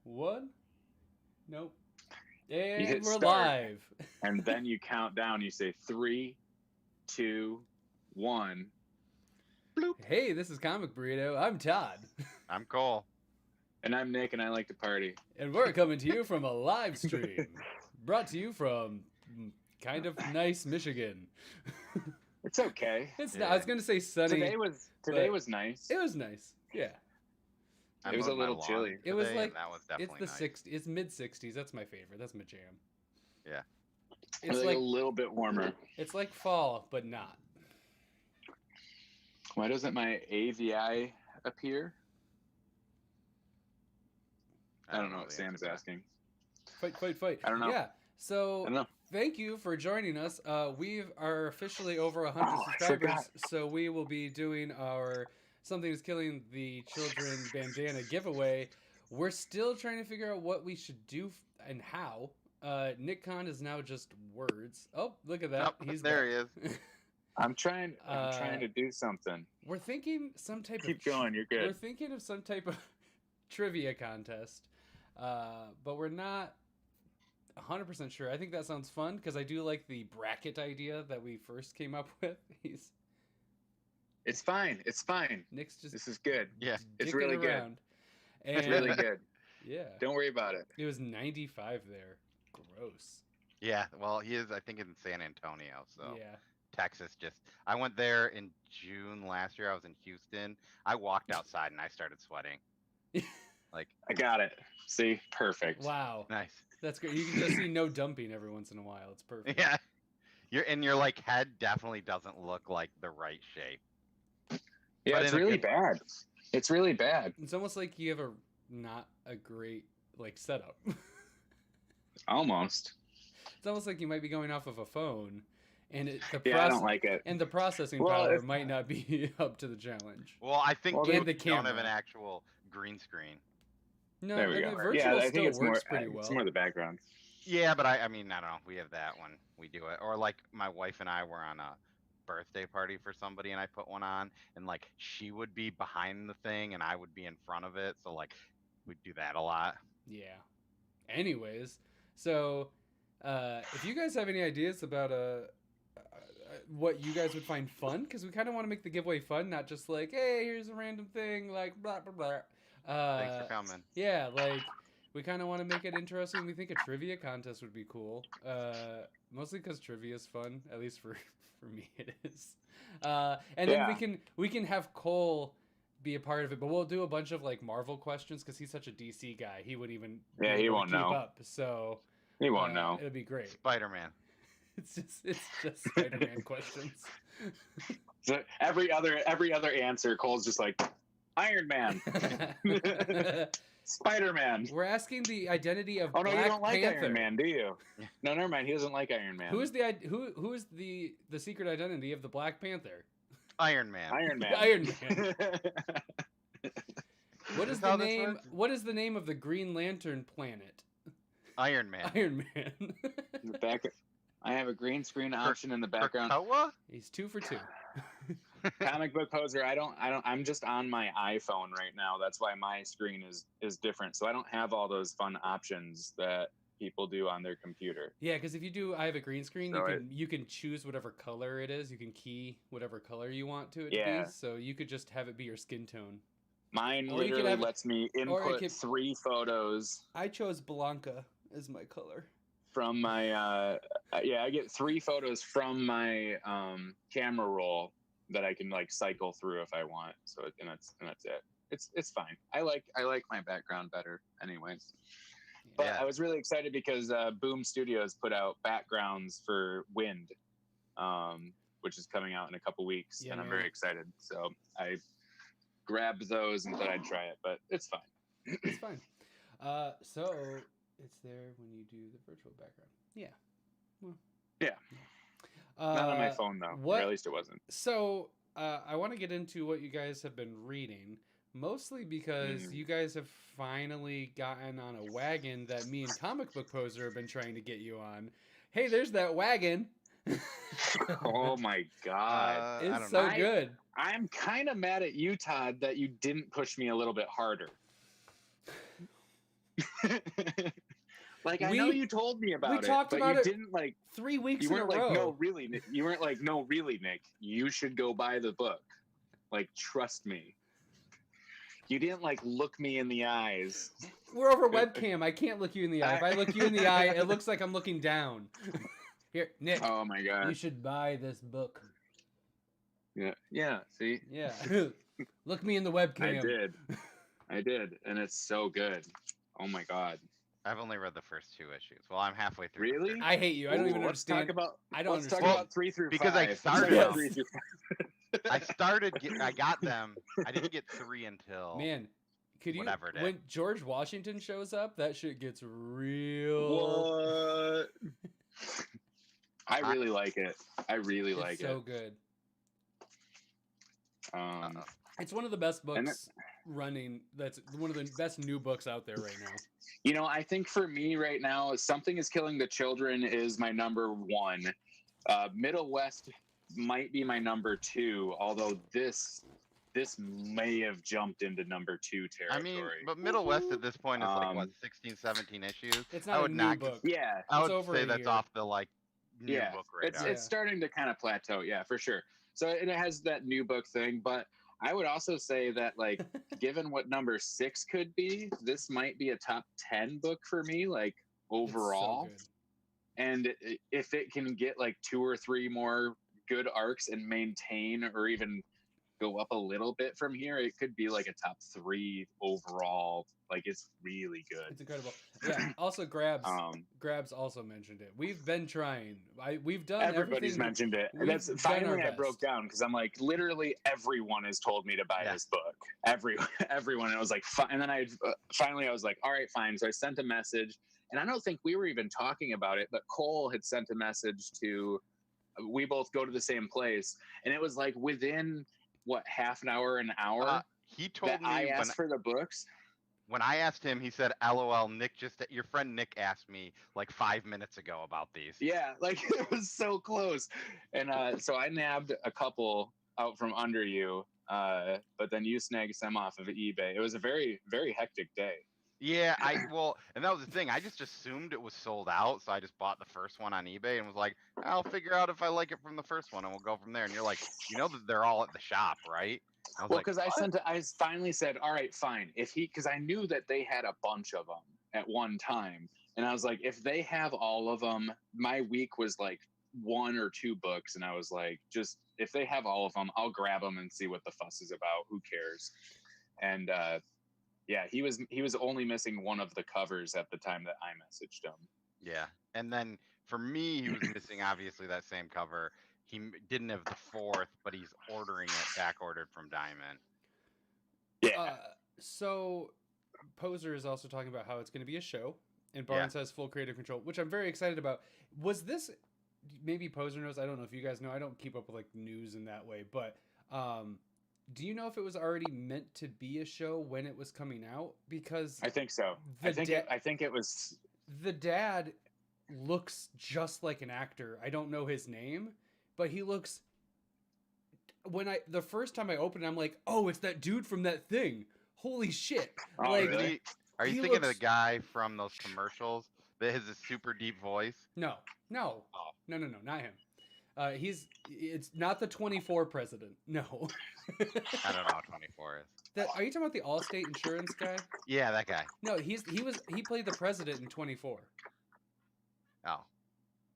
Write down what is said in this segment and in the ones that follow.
1. Nope. You And hit we're start, live. and then you count down. You say 3, 2, 1. Bloop. Hey, this is Comic Burrito. I'm Todd. I'm Cole. And I'm Nick, and I like to party. And we're coming to you from a live stream. Brought to you from kind of nice Michigan. It's okay. It's not, I was going to say sunny. Today was nice. It was nice. Yeah. It was a little chilly. It was like, that was definitely it's the nice. 60s. It's mid 60s. That's my favorite. That's my jam. Yeah. It's like a little bit warmer. It's like fall, but not. Why doesn't my AVI appear? I don't know what Sam's asking. Fight. I don't know. Yeah. So thank you for joining us. We are officially over 100 subscribers, so we will be doing our Something is Killing the Children bandana giveaway. We're still trying to figure out what we should do and how. Nick Khan is now just words. Oh, look at that. He's there. He is. I'm trying to do something. We're thinking some type of... Keep going. You're good. We're thinking of some type of trivia contest, but we're not 100% sure. I think that sounds fun because I do like the bracket idea that we first came up with. It's fine. Nick's just... This is good. Yeah. It's really good. It's really good. Yeah. Don't worry about it. It was 95 there. Gross. Yeah. Well, he is, I think, in San Antonio. So yeah. Texas I went there in June last year. I was in Houston. I walked outside and I started sweating. Like, I got it. See? Perfect. Wow. Nice. That's great. You can just see no dumping every once in a while. It's perfect. Yeah. Your like head definitely doesn't look like the right shape. Yeah, it's really bad. It's really bad. It's almost like you have not a great like setup. Almost. It's almost like you might be going off of a phone, and I don't like it. And the processing power might not be up to the challenge. Well, I think and the don't have camera. an actual green screen. No, there we go. Virtual I think still works pretty well. It's more the background. Yeah, but I mean, I don't know. We have that when we do it. Or like my wife and I were on a birthday party for somebody and I put one on, and like she would be behind the thing and I would be in front of it. So like we'd do that a lot. Yeah. Anyways, so if you guys have any ideas about what you guys would find fun, because we kind of want to make the giveaway fun, not just like, hey, here's a random thing, like blah blah blah. Thanks for coming. Yeah, like we kind of want to make it interesting. We think a trivia contest would be cool, mostly because trivia is fun. At least for me, it is. And then we can have Cole be a part of it, but we'll do a bunch of like Marvel questions because he's such a DC guy. He wouldn't even he won't keep know. Up. So he won't know. It'll be great. Spider-Man. It's just Spider-Man questions. So every other answer, Cole's just like Iron Man, Spider-Man. We're asking the identity of Black Panther. You don't like Iron Man, do you? No, never mind. He doesn't like Iron Man. Who is the secret identity of the Black Panther? Iron Man. Iron Man. Iron Man. What is the name? What is the name of the Green Lantern planet? Iron Man. Iron Man. In the back, I have a green screen option in the background. He's 2 for 2. Comic book poser. I'm just on my iPhone right now. That's why my screen is different. So I don't have all those fun options that people do on their computer. Yeah, because if you do, I have a green screen. So you can choose whatever color it is. You can key whatever color you want to it to be. So you could just have it be your skin tone. Mine literally lets me input 3 photos. I chose Blanca as my color. From my I get 3 photos from my camera roll that I can like cycle through if I want. So and that's it. It's fine. I like my background better anyways. Yeah. But I was really excited because Boom Studios put out backgrounds for Wind, which is coming out in a couple weeks, and I'm very excited. So I grabbed those and thought I'd try it, but it's fine. It's fine. So it's there when you do the virtual background. Yeah. Well. Yeah. Not on my phone though. Or at least it wasn't. So I want to get into what you guys have been reading, mostly because you guys have finally gotten on a wagon that me and Comic Book Poser have been trying to get you on. Hey, there's that wagon. Oh my god. It's so good. I'm kind of mad at you, Todd, that you didn't push me a little bit harder. Like, I know you told me about it. We talked about it. Didn't like 3 weeks in a row. No, really, Nick. You weren't like, no, really, Nick. You should go buy the book. Like, trust me. You didn't like look me in the eyes. We're over webcam. I can't look you in the eye. If I look you in the eye, it looks like I'm looking down. Here, Nick. Oh my God. You should buy this book. Yeah. Yeah. See. Yeah. Look me in the webcam. I did, and it's so good. Oh my God. I've only read the first 2 issues. Well, I'm halfway through. Really? I hate you. I don't even understand. I don't understand. Let's talk about 3 through 5. Because I started. I got them. I didn't get 3 until. Man, could you? Whatever day. When George Washington shows up, that shit gets real. What? I really like it. I really like it. It's so good. It's one of the best books running. That's one of the best new books out there right now. You know, I think for me right now, Something is Killing the Children is my number 1. Middle West might be my number 2, although this may have jumped into number 2 territory. I mean, but Middle West at this point is like, what, 16, 17 issues? It's not a new book. Yeah. I would say that's off the, like, new book right now. It's starting to kind of plateau, yeah, for sure. So it has that new book thing, but I would also say that, like, given what number 6 could be, this might be a top 10 book for me, like, overall. It's so and if it can get, like, 2 or 3 more good arcs and maintain or even go up a little bit from here, it could be, like, a top 3 overall. Like, it's really good. It's incredible. Yeah, also Grabs also mentioned it. We've been trying. We've done Everybody's mentioned it. That's finally I broke down because I'm like, literally everyone has told me to buy this book. Everyone. And I was like, and then I was like, all right, fine. So I sent a message, and I don't think we were even talking about it, but Cole had sent a message to, we both go to the same place, and it was like within half an hour. He told me I asked for the books. When I asked him, he said, LOL, Nick your friend Nick asked me like 5 minutes ago about these. Yeah, like it was so close. And so I nabbed a couple out from under you, but then you snagged some off of eBay. It was a very, very hectic day. Yeah, and that was the thing. I just assumed it was sold out, so I just bought the first one on eBay and was like, I'll figure out if I like it from the first one, and we'll go from there. And you're like, you know that they're all at the shop, right? Well, because I finally said, all right, fine. Because I knew that they had a bunch of them at one time. And I was like, if they have all of them, my week was like 1 or 2 books. And I was like, just, if they have all of them, I'll grab them and see what the fuss is about. Who cares? And yeah, he was only missing one of the covers at the time that I messaged him. Yeah. And then for me, he was missing obviously that same cover. He didn't have the 4th, but he's ordering it back ordered from Diamond. Yeah. So Poser is also talking about how it's going to be a show, and Barnes has full creative control, which I'm very excited about. Was this, maybe Poser knows, I don't know if you guys know, I don't keep up with like news in that way, but do you know if it was already meant to be a show when it was coming out? Because I think so. I think it was. The dad looks just like an actor. I don't know his name, but he looks. The first time I opened it, I'm like, oh, it's that dude from that thing. Holy shit! Oh, like, really? Are you thinking of the guy from those commercials that has a super deep voice? No, not him. It's not the 24 president. No. I don't know what 24 is. Are you talking about the Allstate insurance guy? Yeah, that guy. No, he played the president in 24. Oh.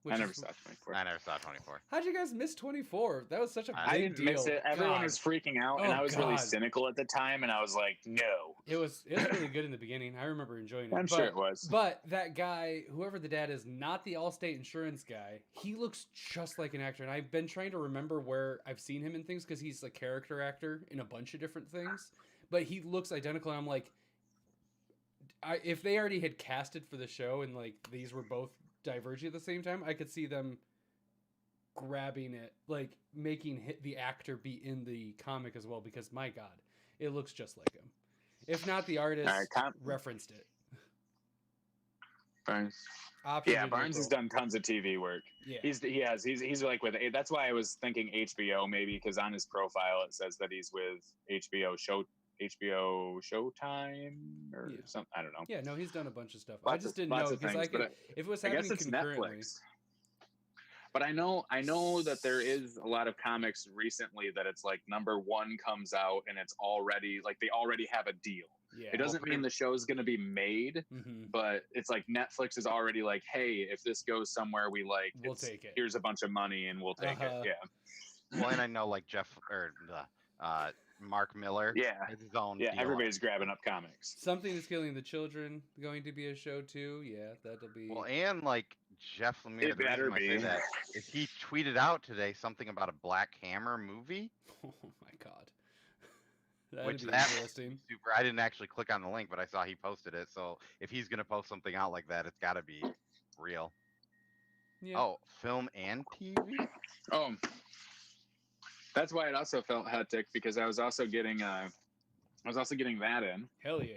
I never saw 24. I never saw 24. How'd you guys miss 24? That was such a big deal. I didn't miss it. Everyone was freaking out, and I was really cynical at the time, and I was like, no. It was really good in the beginning. I remember enjoying it. I'm sure it was. But that guy, whoever the dad is, not the Allstate insurance guy, he looks just like an actor. And I've been trying to remember where I've seen him in things because he's a character actor in a bunch of different things. But he looks identical, and I'm like, if they already had casted for the show and like these were both diverging at the same time, I could see them grabbing it, like making the actor be in the comic as well, because my God, it looks just like him. If not, the artist referenced it. Barnes. Barnes has done tons of TV work. Yeah. He's like with, that's why I was thinking HBO maybe, because on his profile it says that he's with HBO HBO Showtime or something. I don't know. Yeah, no, he's done a bunch of stuff. Lots I just didn't know because I could, if it was I happening guess it's concurrently. Netflix. But I know that there is a lot of comics recently that it's like number 1 comes out and it's already like they already have a deal. Yeah. It doesn't mean the show's going to be made, but it's like Netflix is already like, hey, if this goes somewhere we like, we'll take it. Here's a bunch of money and we'll take it. Yeah. Well, and I know like Mark Miller. Yeah. Has his own yeah. deal. Everybody's grabbing up comics. Something is Killing the Children going to be a show too. Yeah, that'll be. Well, and like Jeff Lemire, the reason I say that is he tweeted out today something about a Black Hammer movie. Oh my god. That'd Which be that interesting. Super. I didn't actually click on the link, but I saw he posted it. So if he's gonna post something out like that, it's got to be real. Yeah. Oh, film and TV. Oh, that's why it also felt hectic because I was also getting that in. Hell yeah.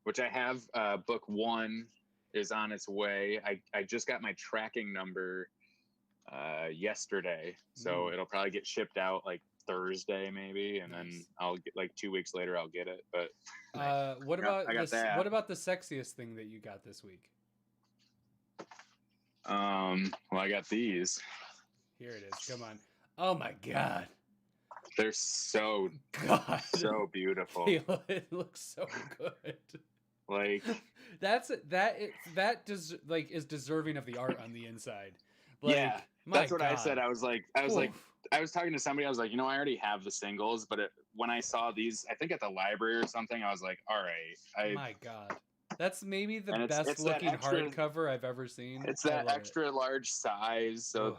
Which I have. Book 1 is on its way. I just got my tracking number yesterday, so it'll probably get shipped out like Thursday maybe, and then I'll get like 2 weeks later I'll get it. But what about the sexiest thing that you got this week? Well, I got these. Here it is. Come on. Oh my god. They're so beautiful. It looks so good. Like that is deserving of the art on the inside. Like, yeah, that's what I said. I was talking to somebody. I was like, I already have the singles, but when I saw these, I think at the library or something, I was like, all right. My God, that's maybe the best looking hardcover I've ever seen. It's that extra large size, so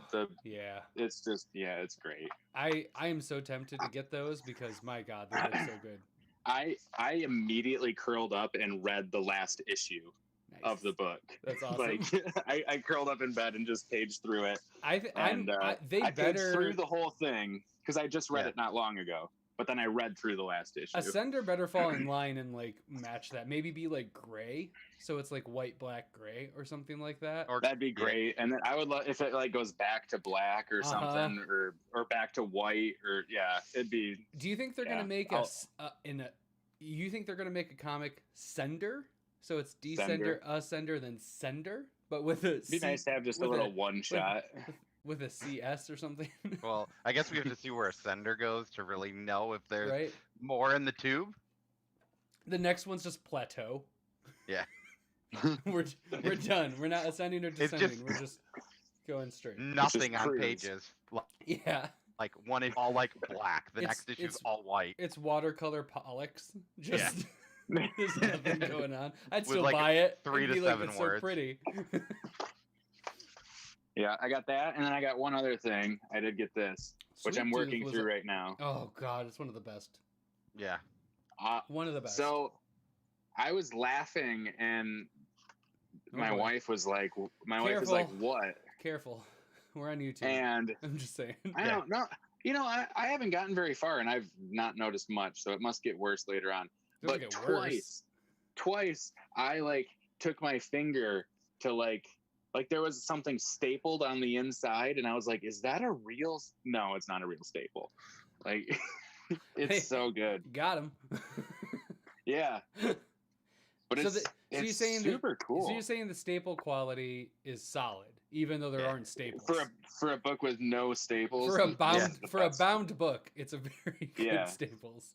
it's just it's great. I am so tempted to get those because my God, they look so good. I immediately curled up and read the last issue of the book. That's awesome. Like I curled up in bed and just paged through it. I paged through the whole thing because I just read it not long ago. But then I read through the last issue. A sender better fall in line and like match that. Maybe be like gray, so it's like white, black, gray, or something like that. Or that'd be great. And then I would love if it like goes back to black or something, or back to white, or it'd be. Do you think they're gonna make you think they're gonna make a comic sender? So it's desender, ascender, then sender, but with a. It'd be nice to have just a little one shot. With a CS or something. Well, I guess we have to see where Ascender goes to really know if there's more in the tube. The next one's just plateau. Yeah. we're done. We're not ascending or descending. We're just going straight. Nothing on pages. Yeah. Like one is all like black. The next issue's all white. It's watercolor Pollux. Just there's nothing going on. I'd still buy it. 3 to 7 it's words. So pretty. Yeah, I got that, and then I got one other thing. I did get this, which I'm working through right now. Oh God, it's one of the best. Yeah, one of the best. So, I was laughing, and my wife was like, "What?" Careful, we're on YouTube. And I'm just saying. I don't know. I haven't gotten very far, and I've not noticed much, so it must get worse later on. But twice, I like took my finger to like there was something stapled on the inside, and I was like, is that a real? No, it's not a real staple. Like, it's so good. Got him. Yeah. But it's super cool. So you're saying the staple quality is solid, even though there aren't staples? For a book with no staples? For a bound book, it's a very good staples.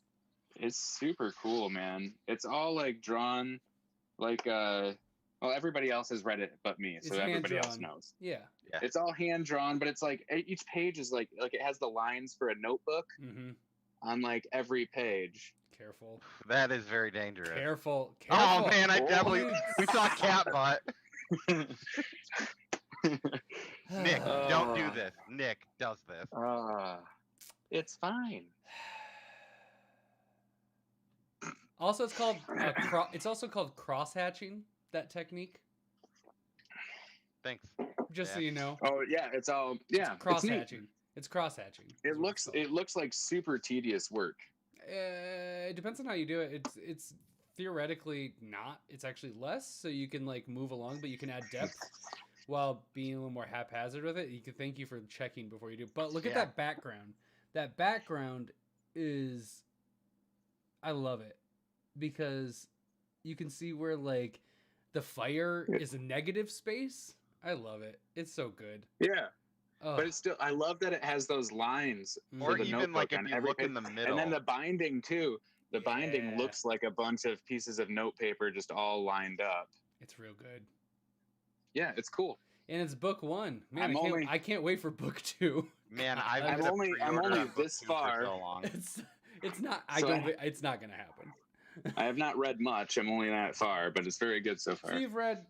It's super cool, man. It's all like drawn like well, everybody else has read it but me, so everybody else knows. Yeah. It's all hand drawn, but it's like each page is like it has the lines for a notebook on like every page. Careful. That is very dangerous. Careful. Oh man, we saw cat butt. Nick, don't do this. Nick does this. It's fine. Also, it's also called cross hatching. That technique. Thanks. Just so you know. Oh yeah, it's all it's cross hatching. It's cross hatching. It looks like super tedious work. It depends on how you do it. It's theoretically not. It's actually less, so you can like move along, but you can add depth while being a little more haphazard with it. You can thank you for checking before you do. But look at that background. That background is I love it because you can see where like the fire is a negative space. I love it. It's so good. Yeah. But it's still, I love that it has those lines for Or the even notebook like if on you every look page. in the middle. And then the binding too. The binding Yeah. looks like a bunch of pieces of notepaper just all lined up. It's real good. Yeah, it's cool. And it's book 1. Man, I can't wait for book 2. Man, God, I'm only this far. For so long. It's not it's not gonna happen. I have not read much. I'm only that far, but it's very good so far. So you've read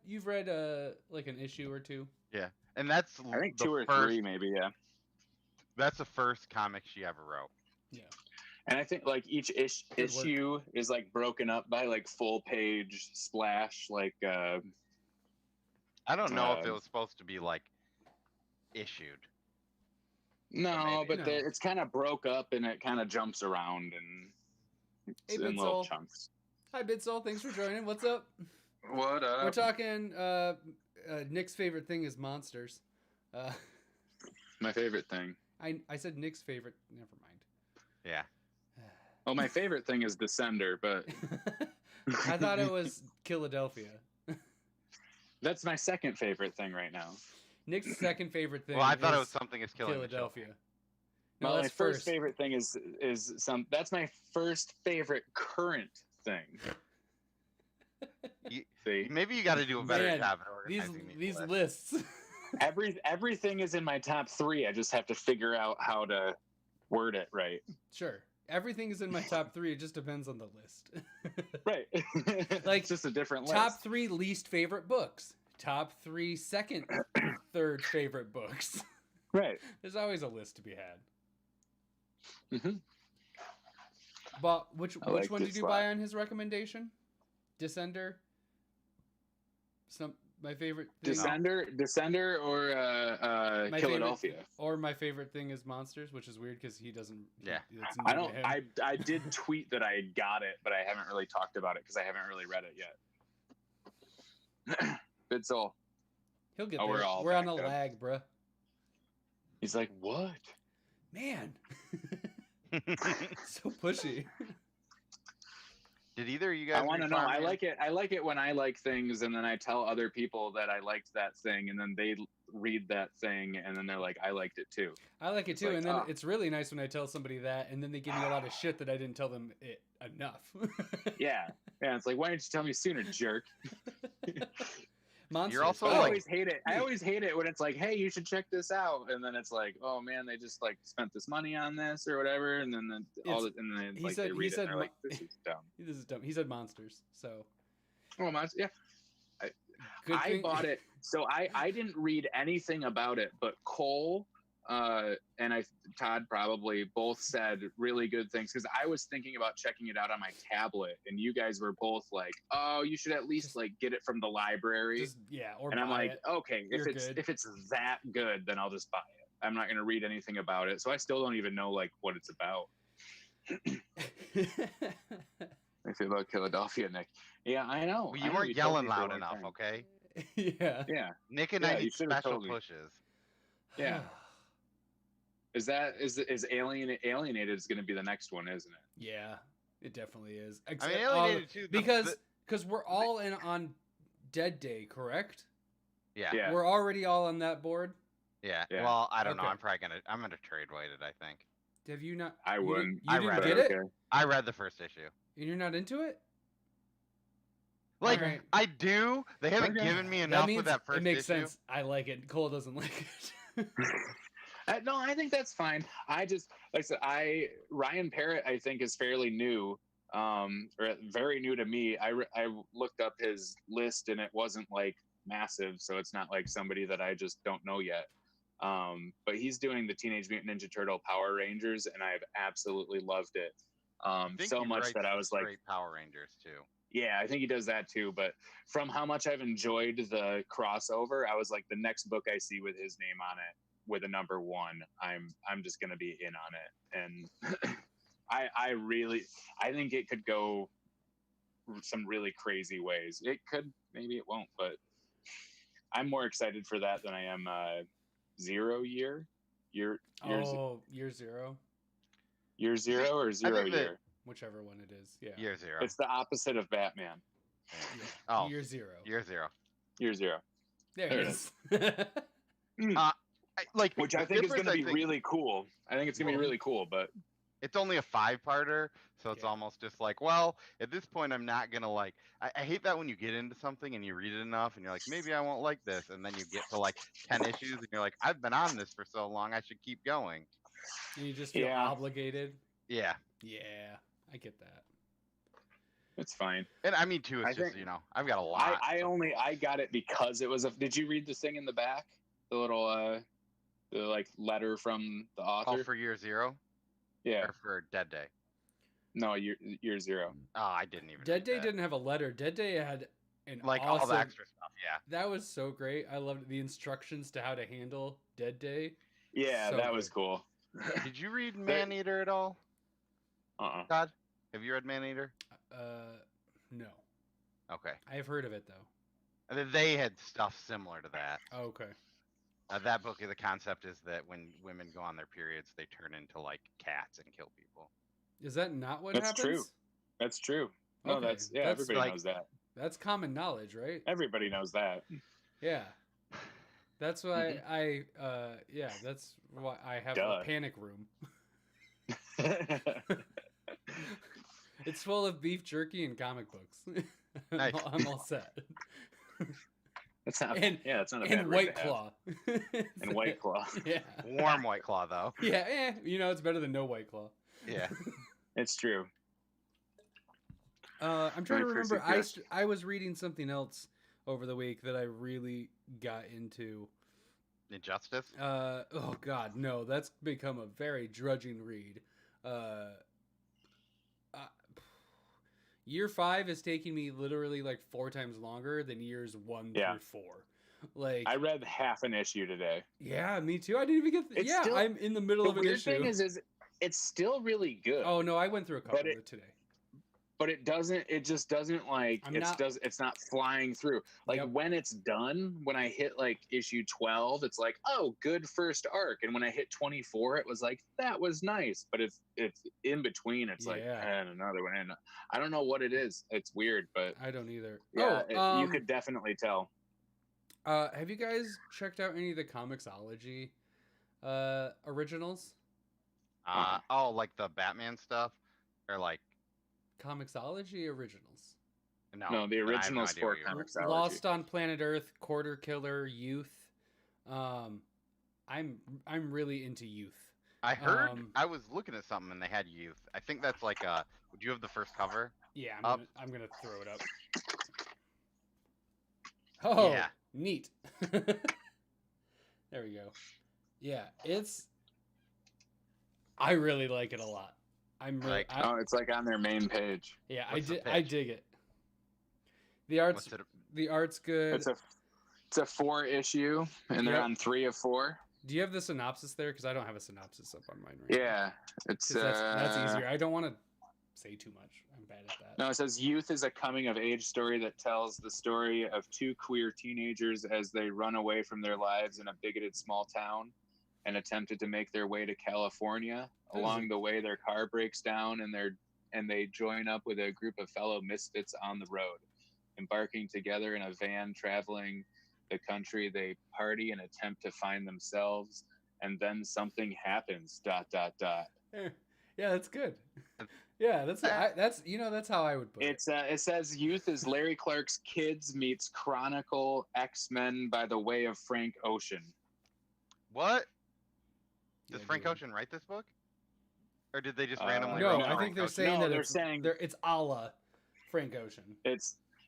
like an issue or two. Yeah, and that's I think the 2 or first, 3 maybe. Yeah. That's the first comic she ever wrote. Yeah. And I think like each issue is like broken up by like full page splash. Like I don't know if it was supposed to be like issued. No, but it's kind of broke up and it kind of jumps around and it's in little chunks. Hi, Bidsol. Thanks for joining. What's up? What up? We're talking. Nick's favorite thing is monsters. My favorite thing. I said Nick's favorite. Never mind. Yeah. Well, my favorite thing is Descender, but I thought it was Philadelphia. That's my second favorite thing right now. Nick's second favorite thing. Well, I thought it was something is killing Philadelphia. No, my first favorite thing is some. That's my first favorite current thing. See, maybe you got to do a better job at organizing these lists. Everything is in my top 3. I just have to figure out how to word it right. Sure. Everything is in my top 3. It just depends on the list. Right. Like it's just a different list. Top 3 least favorite books. Top 3 second, third favorite books. Right. There's always a list to be had. Mm-hmm. But which one did you buy on his recommendation? Descender. My favorite thing. Descender or Philadelphia. Or my favorite thing is Monsters, which is weird because he doesn't. Yeah. I don't. I did tweet that I got it, but I haven't really talked about it because I haven't really read it yet. Bidsol. He'll get there. We're on a lag, bruh. He's like, what? Man. So pushy. Did either of you guys? I want to know. I like it. I like it when I like things, and then I tell other people that I liked that thing, and then they read that thing, and then they're like, "I liked it too." I like it too, and then it's really nice when I tell somebody that, and then they give me a lot of shit that I didn't tell them it enough. Yeah. It's like, why didn't you tell me sooner, jerk? Monsters. You're also I always hate it. I always hate it when it's like, hey, you should check this out, and then it's like, oh man, they just like spent this money on this or whatever, and then they read it and they're like, this is dumb. This is dumb. He said Monsters, so. Oh, Monsters, yeah. I bought it, so I didn't read anything about it, but Cole and Todd probably both said really good things because I was thinking about checking it out on my tablet, and you guys were both like, "Oh, you should at least like get it from the library." Or and I'm like, it. "Okay, if it's that good, then I'll just buy it. I'm not going to read anything about it, so I still don't even know like what it's about." I feel about Philadelphia, Nick. Yeah, I know. Well, you weren't yelling loud enough, okay? Yeah. Nick and I need special pushes. Yeah. Is Alienated is going to be the next one, isn't it? Yeah, it definitely is. I mean, Alienated too. Because we're all in on Dead Day, correct? Yeah. We're already all on that board. Yeah. Well, I don't know. I'm gonna trade weight it, I think. Have you not? I wouldn't. You didn't get it? I read the first issue. And you're not into it? Like, right. I do. They haven't given me enough with that first issue. It makes sense. I like it. Cole doesn't like it. No, I think that's fine. I just, like I said, Ryan Parrott, I think, is fairly new, or very new to me. I looked up his list, and it wasn't like massive, so it's not like somebody that I just don't know yet. But he's doing the Teenage Mutant Ninja Turtle Power Rangers, and I've absolutely loved it. So much that I was like, Power Rangers too. Yeah, I think he does that too. But from how much I've enjoyed the crossover, I was like, the next book I see with his name on it, with a number 1, I'm just gonna be in on it. And I think it could go some really crazy ways. It could, maybe it won't, but I'm more excited for that than I am Year Zero. Year Zero Year Zero or Zero Year? whichever one it is. Yeah. Year Zero. It's the opposite of Batman. Yeah. Oh, Year Zero. Year Zero. Year Zero. There There it it is. Like, Which I think is going to be really cool. I think it's going to be really cool, but it's only a 5-parter, so it's Yeah. almost just like, well, at this point, I'm not gonna like. I hate that when you get into something and you read it enough, and you're like, maybe I won't like this, and then you get to like 10 issues, and you're like, I've been on this for so long, I should keep going. And you just feel obligated. Yeah. Yeah, I get that. it's fine. And I mean, too, it's I just think- I've got a lot. I got it because it was a. Did you read the thing in the back? The little the like letter from the author. Oh, for Year Zero. Yeah. Or for Dead Day. No, year zero. Oh, I didn't even. Dead read Day that. didn't have a letter. Dead Day had an like awesome, all the extra stuff. Yeah. That was so great. I loved the instructions to how to handle Dead Day. Yeah, So that was good. cool. Did you read Maneater at all, Todd? Have you read Maneater? No. Okay. I've heard of it though. And then they had stuff similar to that. Oh, okay. That book, the concept is that when women go on their periods, they turn into like cats and kill people. Is that not what That's happens? true. That's true. No, Okay, that's that's everybody like- knows that. That's common knowledge, right? Everybody knows that. Yeah. That's why that's why I have Duh. a panic room. It's full of beef jerky and comic books. Nice. I'm all set. That's not. And- That's not a bad And room White to have. Claw. And White Claw. Yeah. Warm White Claw, though. Yeah, it's better than no White Claw. Yeah. It's true. I'm trying to Very remember. first I was reading something else over the week that I really got into. Injustice. Oh God, no, that's become a very drudging read. Year 5 is taking me literally like 4 times longer than years 1 Yeah. through 4. Like, I read half an issue today. yeah, me too. I didn't even get. It's Yeah, still- I'm in the middle The of an weird issue. thing is it's still really good. Oh no, I went through a couple But of it today. But it just doesn't like it's not flying through. Like Yep. when it's done, when I hit like issue 12, it's like, oh, good first arc. And when I hit 24, it was like, that was nice. But it's in between, it's like, Yeah. and another one. And I don't know what it is. It's weird, but I don't either. yeah, you could definitely tell. Have you guys checked out any of the Comixology originals? Oh, like the Batman stuff, or like Comixology originals. No, the then I have no originals idea for what you're- Comixology. Lost on Planet Earth, Quarter Killer, Youth. I'm really into Youth. I heard. Um, I was looking at something and they had Youth. I think that's like a. Would you have the first cover? Yeah, Up. I'm gonna throw it up. Oh, Yeah. neat. There we go. Yeah, I really like it a lot. I'm really. Like- Oh, it's like on their main page. Yeah, What's the I pitch? dig it. The art's What's it? the art's good. It's a 4 issue, and they're Yep. on 3 of 4. Do you have the synopsis there? Because I don't have a synopsis up on mine right now. Yeah, it's 'Cause that's easier. I don't want to say too much. I'm bad at that. No, it says Youth is a coming of age story that tells the story of 2 queer teenagers as they run away from their lives in a bigoted small town and attempted to make their way to California. That is Along the way, their car breaks down and they join up with a group of fellow misfits on the road. Embarking together in a van traveling the country, they party and attempt to find themselves, and then something happens. ... Yeah, that's good. Yeah, that's how I would put it. It says Youth is Larry Clark's Kids meets Chronicle X-Men by the way of Frank Ocean. What? Does Yeah, Frank dude. Ocean write this book? Or did they just randomly No, write I think they're Frank saying No, that they're it's saying- it's a la Frank Ocean.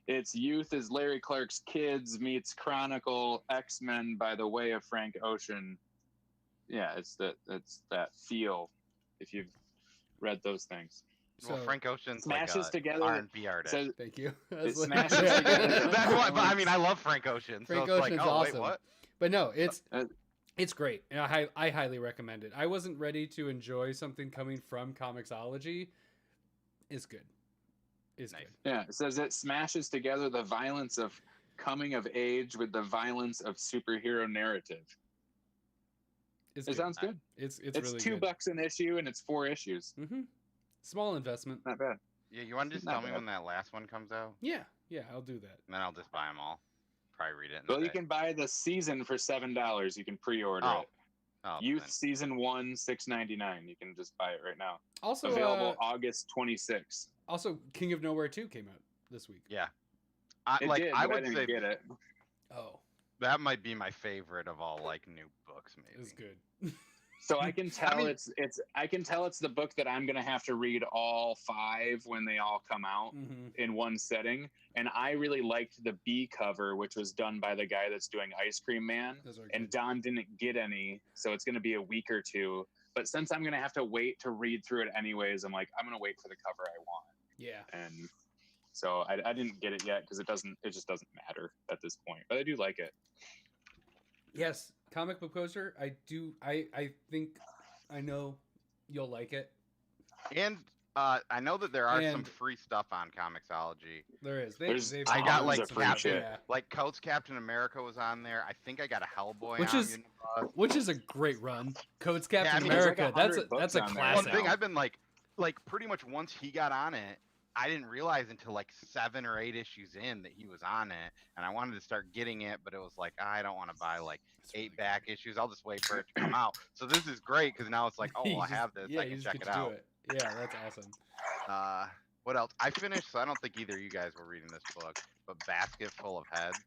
It's Youth is Larry Clark's Kids meets Chronicle X-Men by the way of Frank Ocean. Yeah, it's that feel if you've read those things. Well, So- Frank Ocean's Smashes like a together- R&B artist. Says Thank you. It smashes together. That's why, but I mean, I love Frank Ocean. Frank so it's Ocean's like, oh, awesome. wait, what? But no, Uh, it's great, and I highly recommend it. I wasn't ready to enjoy something coming from Comixology. It's good. It's Nice. good. Yeah, it says it smashes together the violence of coming of age with the violence of superhero narrative. It's It good. sounds good. It's It's really $2 good. an issue and it's 4 issues. Mm-hmm. Small investment. Not bad. Yeah, you want to just tell me when that last one comes out? Yeah, I'll do that. And then I'll just buy them all. Probably read it. Well, you can buy the season for $7. You can pre-order it. Oh, Youth Season 1, $6.99. You can just buy it right now. Also available August 26th. Also, King of Nowhere 2 came out this week. Yeah, I would say get it. Oh, that might be my favorite of all like new books. Maybe it's good. So I can tell I can tell it's the book that I'm gonna have to read all 5 when they all come out in one setting. And I really liked the B cover, which was done by the guy that's doing Ice Cream Man. And Don didn't get any, so it's gonna be a week or two. But since I'm gonna have to wait to read through it anyways, I'm like, I'm gonna wait for the cover I want. Yeah. And so I didn't get it yet because it just doesn't matter at this point. But I do like it. Yes, comic book poster. I think I know you'll like it. And I know that there are some free stuff on Comixology. There is. I got like Coates Captain America was on there. I think I got a Hellboy which is a great run. Coates Captain America. Like that's a classic. One thing I've been like pretty much once he got on it, I didn't realize until like 7 or 8 issues in that he was on it, and I wanted to start getting it, but it was like I don't want to buy like 8 back issues. I'll just wait for it to come out. So this is great because now it's like, oh, I have this. I can check it out. Yeah, that's awesome. What else? I finished, so I don't think either of you guys were reading this book, but Basket Full of Heads.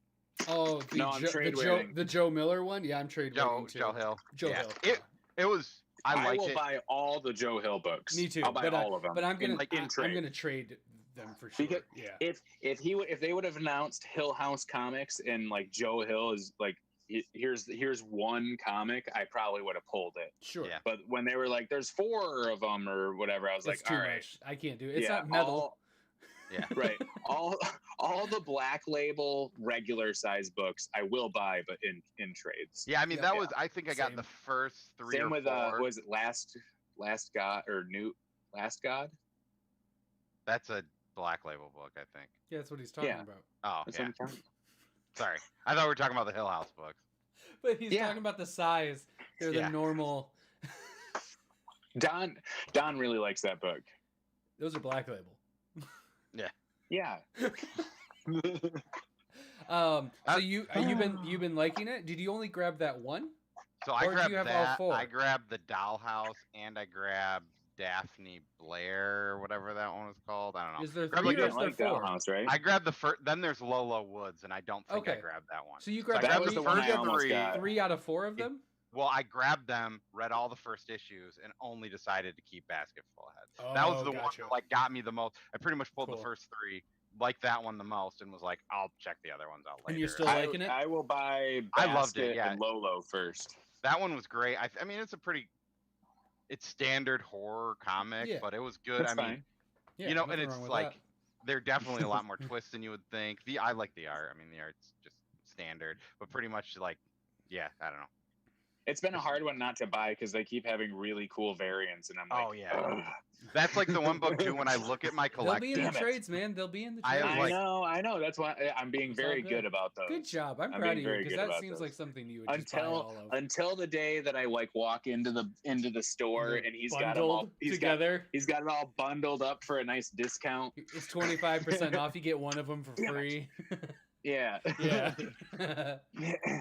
Oh, the Joe Miller one. Yeah, I'm trade waiting too. Joe Hill. Hill. It was. I will buy all the Joe Hill books. Me too. I'll buy all of them. But I'm gonna trade them for sure. Because if they would have announced Hill House Comics and like Joe Hill is like here's one comic, I probably would have pulled it. Sure. Yeah. But when they were like, there's 4 of them or whatever, I was like, all right, I can't do it. It's not metal. Yeah. Right. All the Black Label regular size books I will buy, but in trades. Yeah, I mean that was I think I got the first 3 Same or 4. Same with was it Last God or Last God? That's a Black Label book, I think. Yeah, that's what he's talking about. Oh, yeah. Sorry, I thought we were talking about the Hill House books. But he's talking about the size. They're the normal. Don really likes that book. Those are Black Label. Yeah. So you've been liking it? Did you only grab that one? So I grabbed that. I grabbed the Dollhouse and I grabbed Daphne Blair or whatever that one was called. I don't know. Is there 3 or is there 4? Dollhouse, right? I grabbed the first. Then there's Lola Woods, and I don't think I grabbed that one. So you grabbed that was the one I almost got. 3 out of 4 of them? Well, I grabbed them, read all the first issues, and only decided to keep Basket Full of Heads. That was the one that like got me the most. I pretty much pulled the first 3, liked that one the most, and was like, I'll check the other ones out later. And you're still liking it? I will buy Basket I loved it, and Lolo first. That one was great. I mean, it's standard horror comic, but it was good. That's fine. You know, and it's like there are definitely a lot more twists than you would think. I like the art. I mean, the art's just standard, but pretty much like, I don't know. It's been a hard one not to buy because they keep having really cool variants, and I'm like, oh yeah. Ugh. That's like the one book too. When I look at my collection, they'll be in the trades, man. They'll be in the trades. I know. That's why I'm being very good about those. Good job. I'm proud of you because that seems like something you would just buy all of. Until the day that I like walk into the store and he's got them all together. He's got it all bundled up for a nice discount. It's 25% off. You get one of them for free. Yeah. Yeah. Yeah.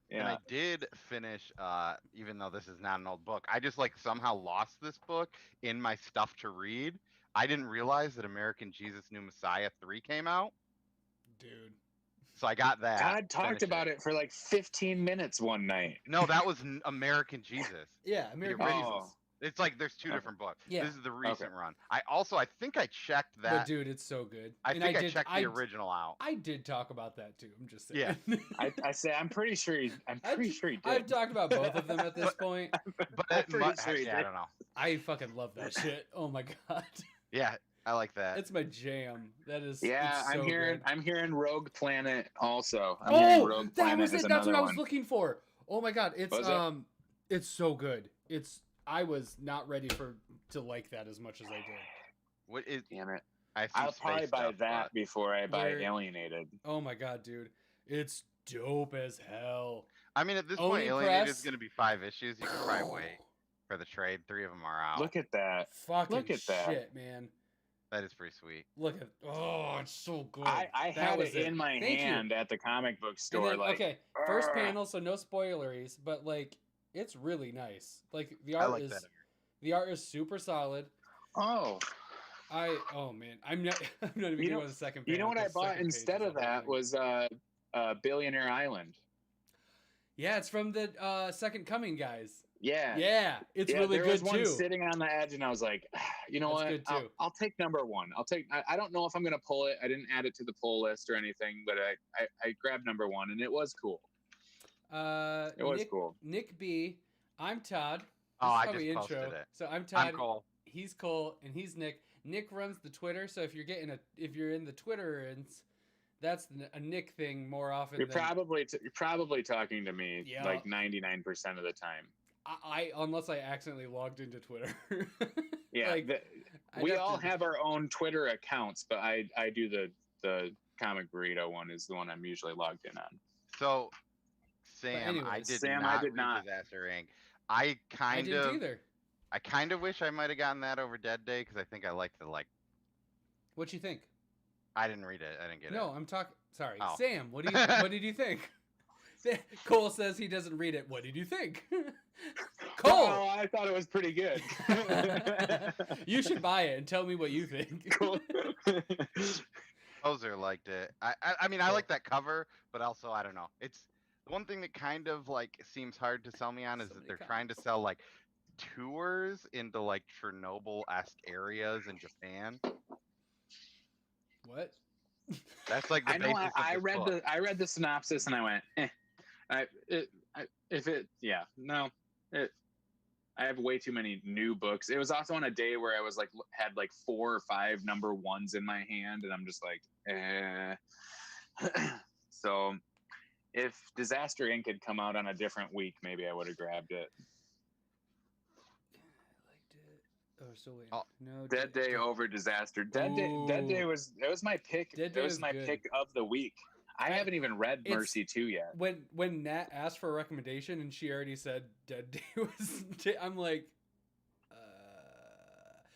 And I did finish, even though this is not an old book, I just like somehow lost this book in my stuff to read. I didn't realize that American Jesus New Messiah 3 came out. Dude. So I got that. God talked about it for like 15 minutes one night. No, that was American Jesus. Yeah, American Jesus. It's like there's 2 different books. Yeah. This is the recent run. I think I checked that. But dude, it's so good. I checked the original out. I did talk about that too. I'm just saying. Yeah. I say I'm pretty sure he did. I've talked about both of them at this point. But I don't know. I fucking love that shit. Oh my god. Yeah, I like that. It's my jam. That is. Yeah, I'm hearing Rogue Planet also. That was it. That's what I was looking for. Oh my god, it's so good. I was not ready to like that as much as I did. Damn it. I'll probably buy that before I buy Alienated. Oh my god, dude. It's dope as hell. I mean, at this point, Alienated is going to be 5 issues. You can probably wait. for the trade. 3 of them are out. Look at that. Fucking Look at that. shit, man. That is pretty sweet. Look at it's so good. I had it in my hand at the comic book store. Then, okay, first panel, so no spoileries, but like it's really nice. Like the art the art is super solid. Oh man, I'm not even doing the second panel. You know what I bought instead of that was Billionaire Island. Yeah, it's from the Second Coming guys. Yeah, it's really good too. There was one sitting on the edge, and I was like, you know what? I'll take number 1. I don't know if I'm gonna pull it. I didn't add it to the pull list or anything, but I grabbed number 1, and it was cool. It was cool. Nick B. I'm Todd. I just posted it. So I'm Todd. I'm Cole. He's Cole, and he's Nick. Nick runs the Twitter, so if you're in the Twitter, that's a Nick thing more often. You're probably talking to me like 99% of the time. Unless I accidentally logged into Twitter. Yeah, we all have our own Twitter accounts, but I do the Comic Burrito one is the one I'm usually logged in on. So, Sam, I did not read Disaster Inc. I didn't either. I kind of wish I might have gotten that over Dead Day because I think I liked the What'd you think? I didn't read it. I didn't get it. No, I'm talking. Sorry, Sam. What did you think? Cole says he doesn't read it. What did you think? Cole! Oh, I thought it was pretty good. You should buy it and tell me what you think. Cool. Poser liked it. I mean, I like that cover, but also, I don't know. It's the one thing that kind of seems hard to sell me on is that they're trying to sell tours into Chernobyl-esque areas in Japan. What? That's the basis of I read the synopsis and I went, I have way too many new books. It was also on a day where I was had 4 or 5 number 1s in my hand, and I'm just So if Disaster Inc. had come out on a different week, maybe I would have grabbed it. Oh, so wait. No. Dead Day over Disaster. Dead Day was my pick. It was my pick of the week. I haven't even read Mercy 2 yet. When Nat asked for a recommendation and she already said Dead Day was, I'm like,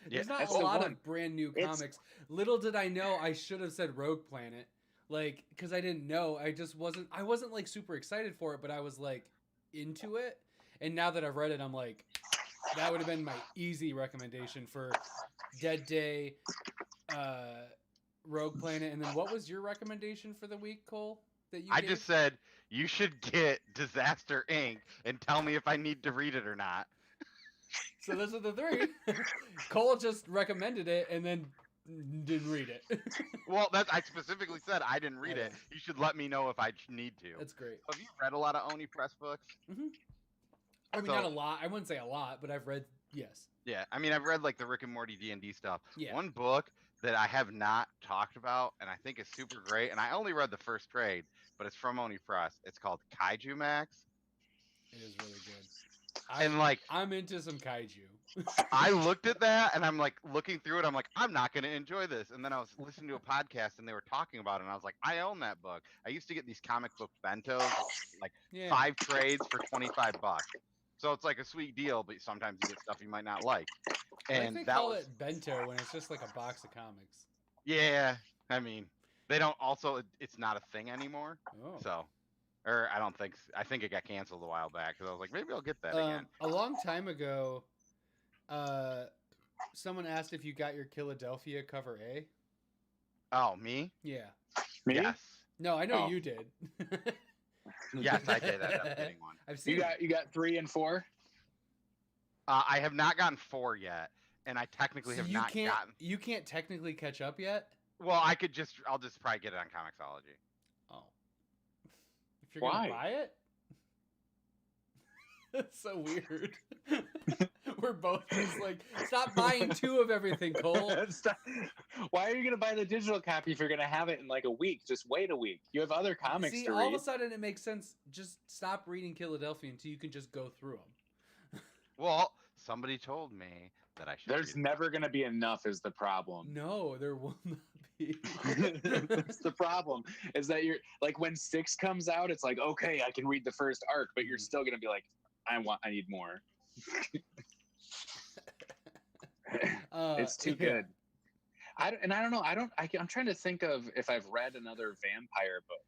there's not a lot of brand new comics. Little did I know I should have said Rogue Planet, because I didn't know. I wasn't super excited for it, but I was into it. And now that I've read it, I'm like, that would have been my easy recommendation for Dead Day, Rogue Planet, and then what was your recommendation for the week, Cole? I just said you should get Disaster Inc. and tell me if I need to read it or not. So those are the 3. Cole just recommended it and then didn't read it. Well, I specifically said I didn't read it. You should let me know if I need to. That's great. Have you read a lot of Oni Press books? Mm-hmm. I mean, not a lot. I wouldn't say a lot, but I've read, yes. Yeah, I mean, I've read the Rick and Morty D&D stuff. Yeah. One book that I have not talked about, and I think is super great, and I only read the first trade, but it's from Oni Press. It's called Kaiju Max. It is really good. I'm into some kaiju. I looked at that, and I'm looking through it. I'm like, I'm not going to enjoy this. And then I was listening to a podcast, and they were talking about it, and I was like, I own that book. I used to get these comic book bentos, 5 trades for $25. So it's a sweet deal, but sometimes you get stuff you might not like. And they call it bento when it's just a box of comics. Yeah, I mean, they don't. Also, it's not a thing anymore. Oh. So, or I don't think. I think it got canceled a while back because I was like, maybe I'll get that again. A long time ago, someone asked if you got your Philadelphia cover A. Oh, me? Yeah. Me? Yes. No, I know you did. Yes, I did. That's a fitting one. I've seen you got 3 and 4. I have not gotten 4 yet, and I technically have not gotten. You can't technically catch up yet. Well, I'll just probably get it on Comixology. Oh. If you're gonna buy it. That's so weird. We're both just stop buying 2 of everything, Cole. Why are you going to buy the digital copy if you're going to have it in a week? Just wait a week. You have other comics to read. All of a sudden it makes sense. Just stop reading Philadelphia until you can just go through them. Well, somebody told me that I should. There's never going to be enough is the problem. No, there will not be. That's the problem. Is that you're when 6 comes out, it's okay, I can read the first arc, but you're still going to be I need more. It's too good. I don't know. I'm trying to think of if I've read another vampire book.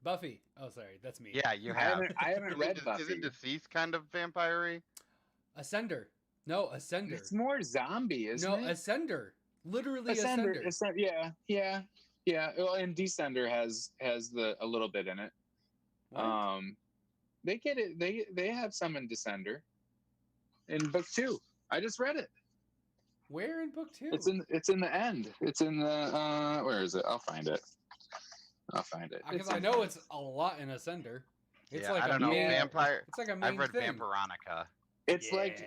Buffy. Oh, sorry, that's me. Yeah, you have. I haven't read Buffy. Isn't Deceased kind of vampire-y? Ascender. No, Ascender. It's more zombie, isn't it? No, Ascender. Literally Ascender. Yeah. Well, and Descender has a little bit in it. What? They get it. They have some in Descender. In book 2, I just read it. Where in book 2? It's in the end. It's in the where is it? I'll find it. Because I know it's a lot in Ascender. It's like I don't know. Vampire. It's like a main I've read thing. Vampironica. It's like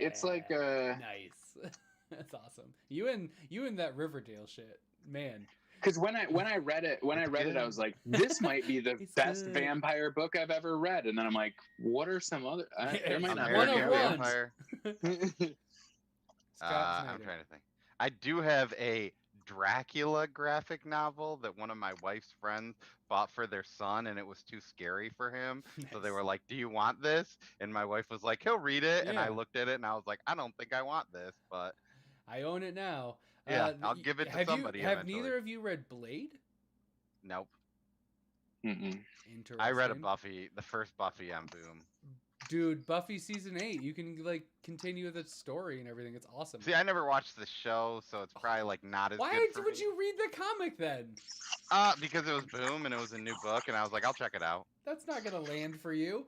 nice. That's awesome. You and that Riverdale shit, man. Because when I read it, I was like, this might be the best vampire book I've ever read. And then I'm like, what are some other? There might not be a vampire. I'm trying to think. I do have a Dracula graphic novel that one of my wife's friends bought for their son, and it was too scary for him. Nice. So they were like, "Do you want this?" And my wife was like, "He'll read it." Yeah. And I looked at it, and I was like, "I don't think I want this," but I own it now. Yeah, I'll give it to somebody. Have neither of you read Blade? Nope. Mm-mm. Interesting. I read the first Buffy on Boom. Dude, Buffy season 8. You can like continue the story and everything. It's awesome. See, I never watched the show, so it's probably like not as good. Why would you read the comic then? Because it was Boom and it was a new book, and I was like, I'll check it out. That's not gonna land for you.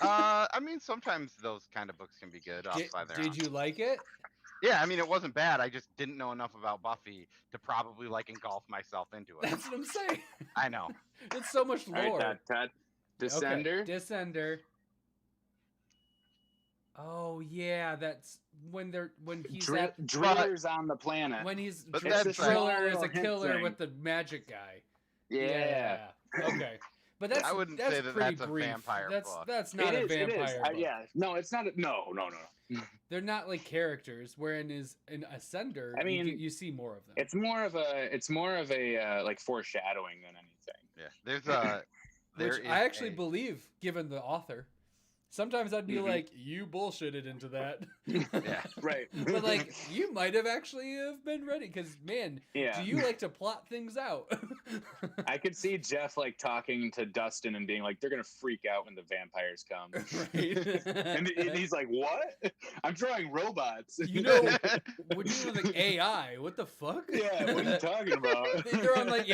I mean, sometimes those kind of books can be good. Did you like it? Yeah, I mean, it wasn't bad. I just didn't know enough about Buffy to probably like engulf myself into it. That's what I'm saying. I know. It's so much lore. All right, Todd. Descender. Okay. Descender. Oh yeah, that's when he's Driller's on the planet. When Driller is a killer with the magic guy. Yeah. Okay. But I wouldn't say that that's a vampire book. That's not a vampire book. Yeah. No, it's not. No. They're not like characters. Wherein in Ascender, I mean, you see more of them. It's more of a like foreshadowing than anything. Yeah. Which I actually believe, given the author. Sometimes I'd be like, you bullshitted into that. Yeah, right. But like, you might have actually have been ready because, man, do you like to plot things out? I could see Jeff like talking to Dustin and being like, they're going to freak out when the vampires come. Right. and he's like, what? I'm drawing robots. You know like AI. What the fuck? Yeah, what are you talking about? They're on like,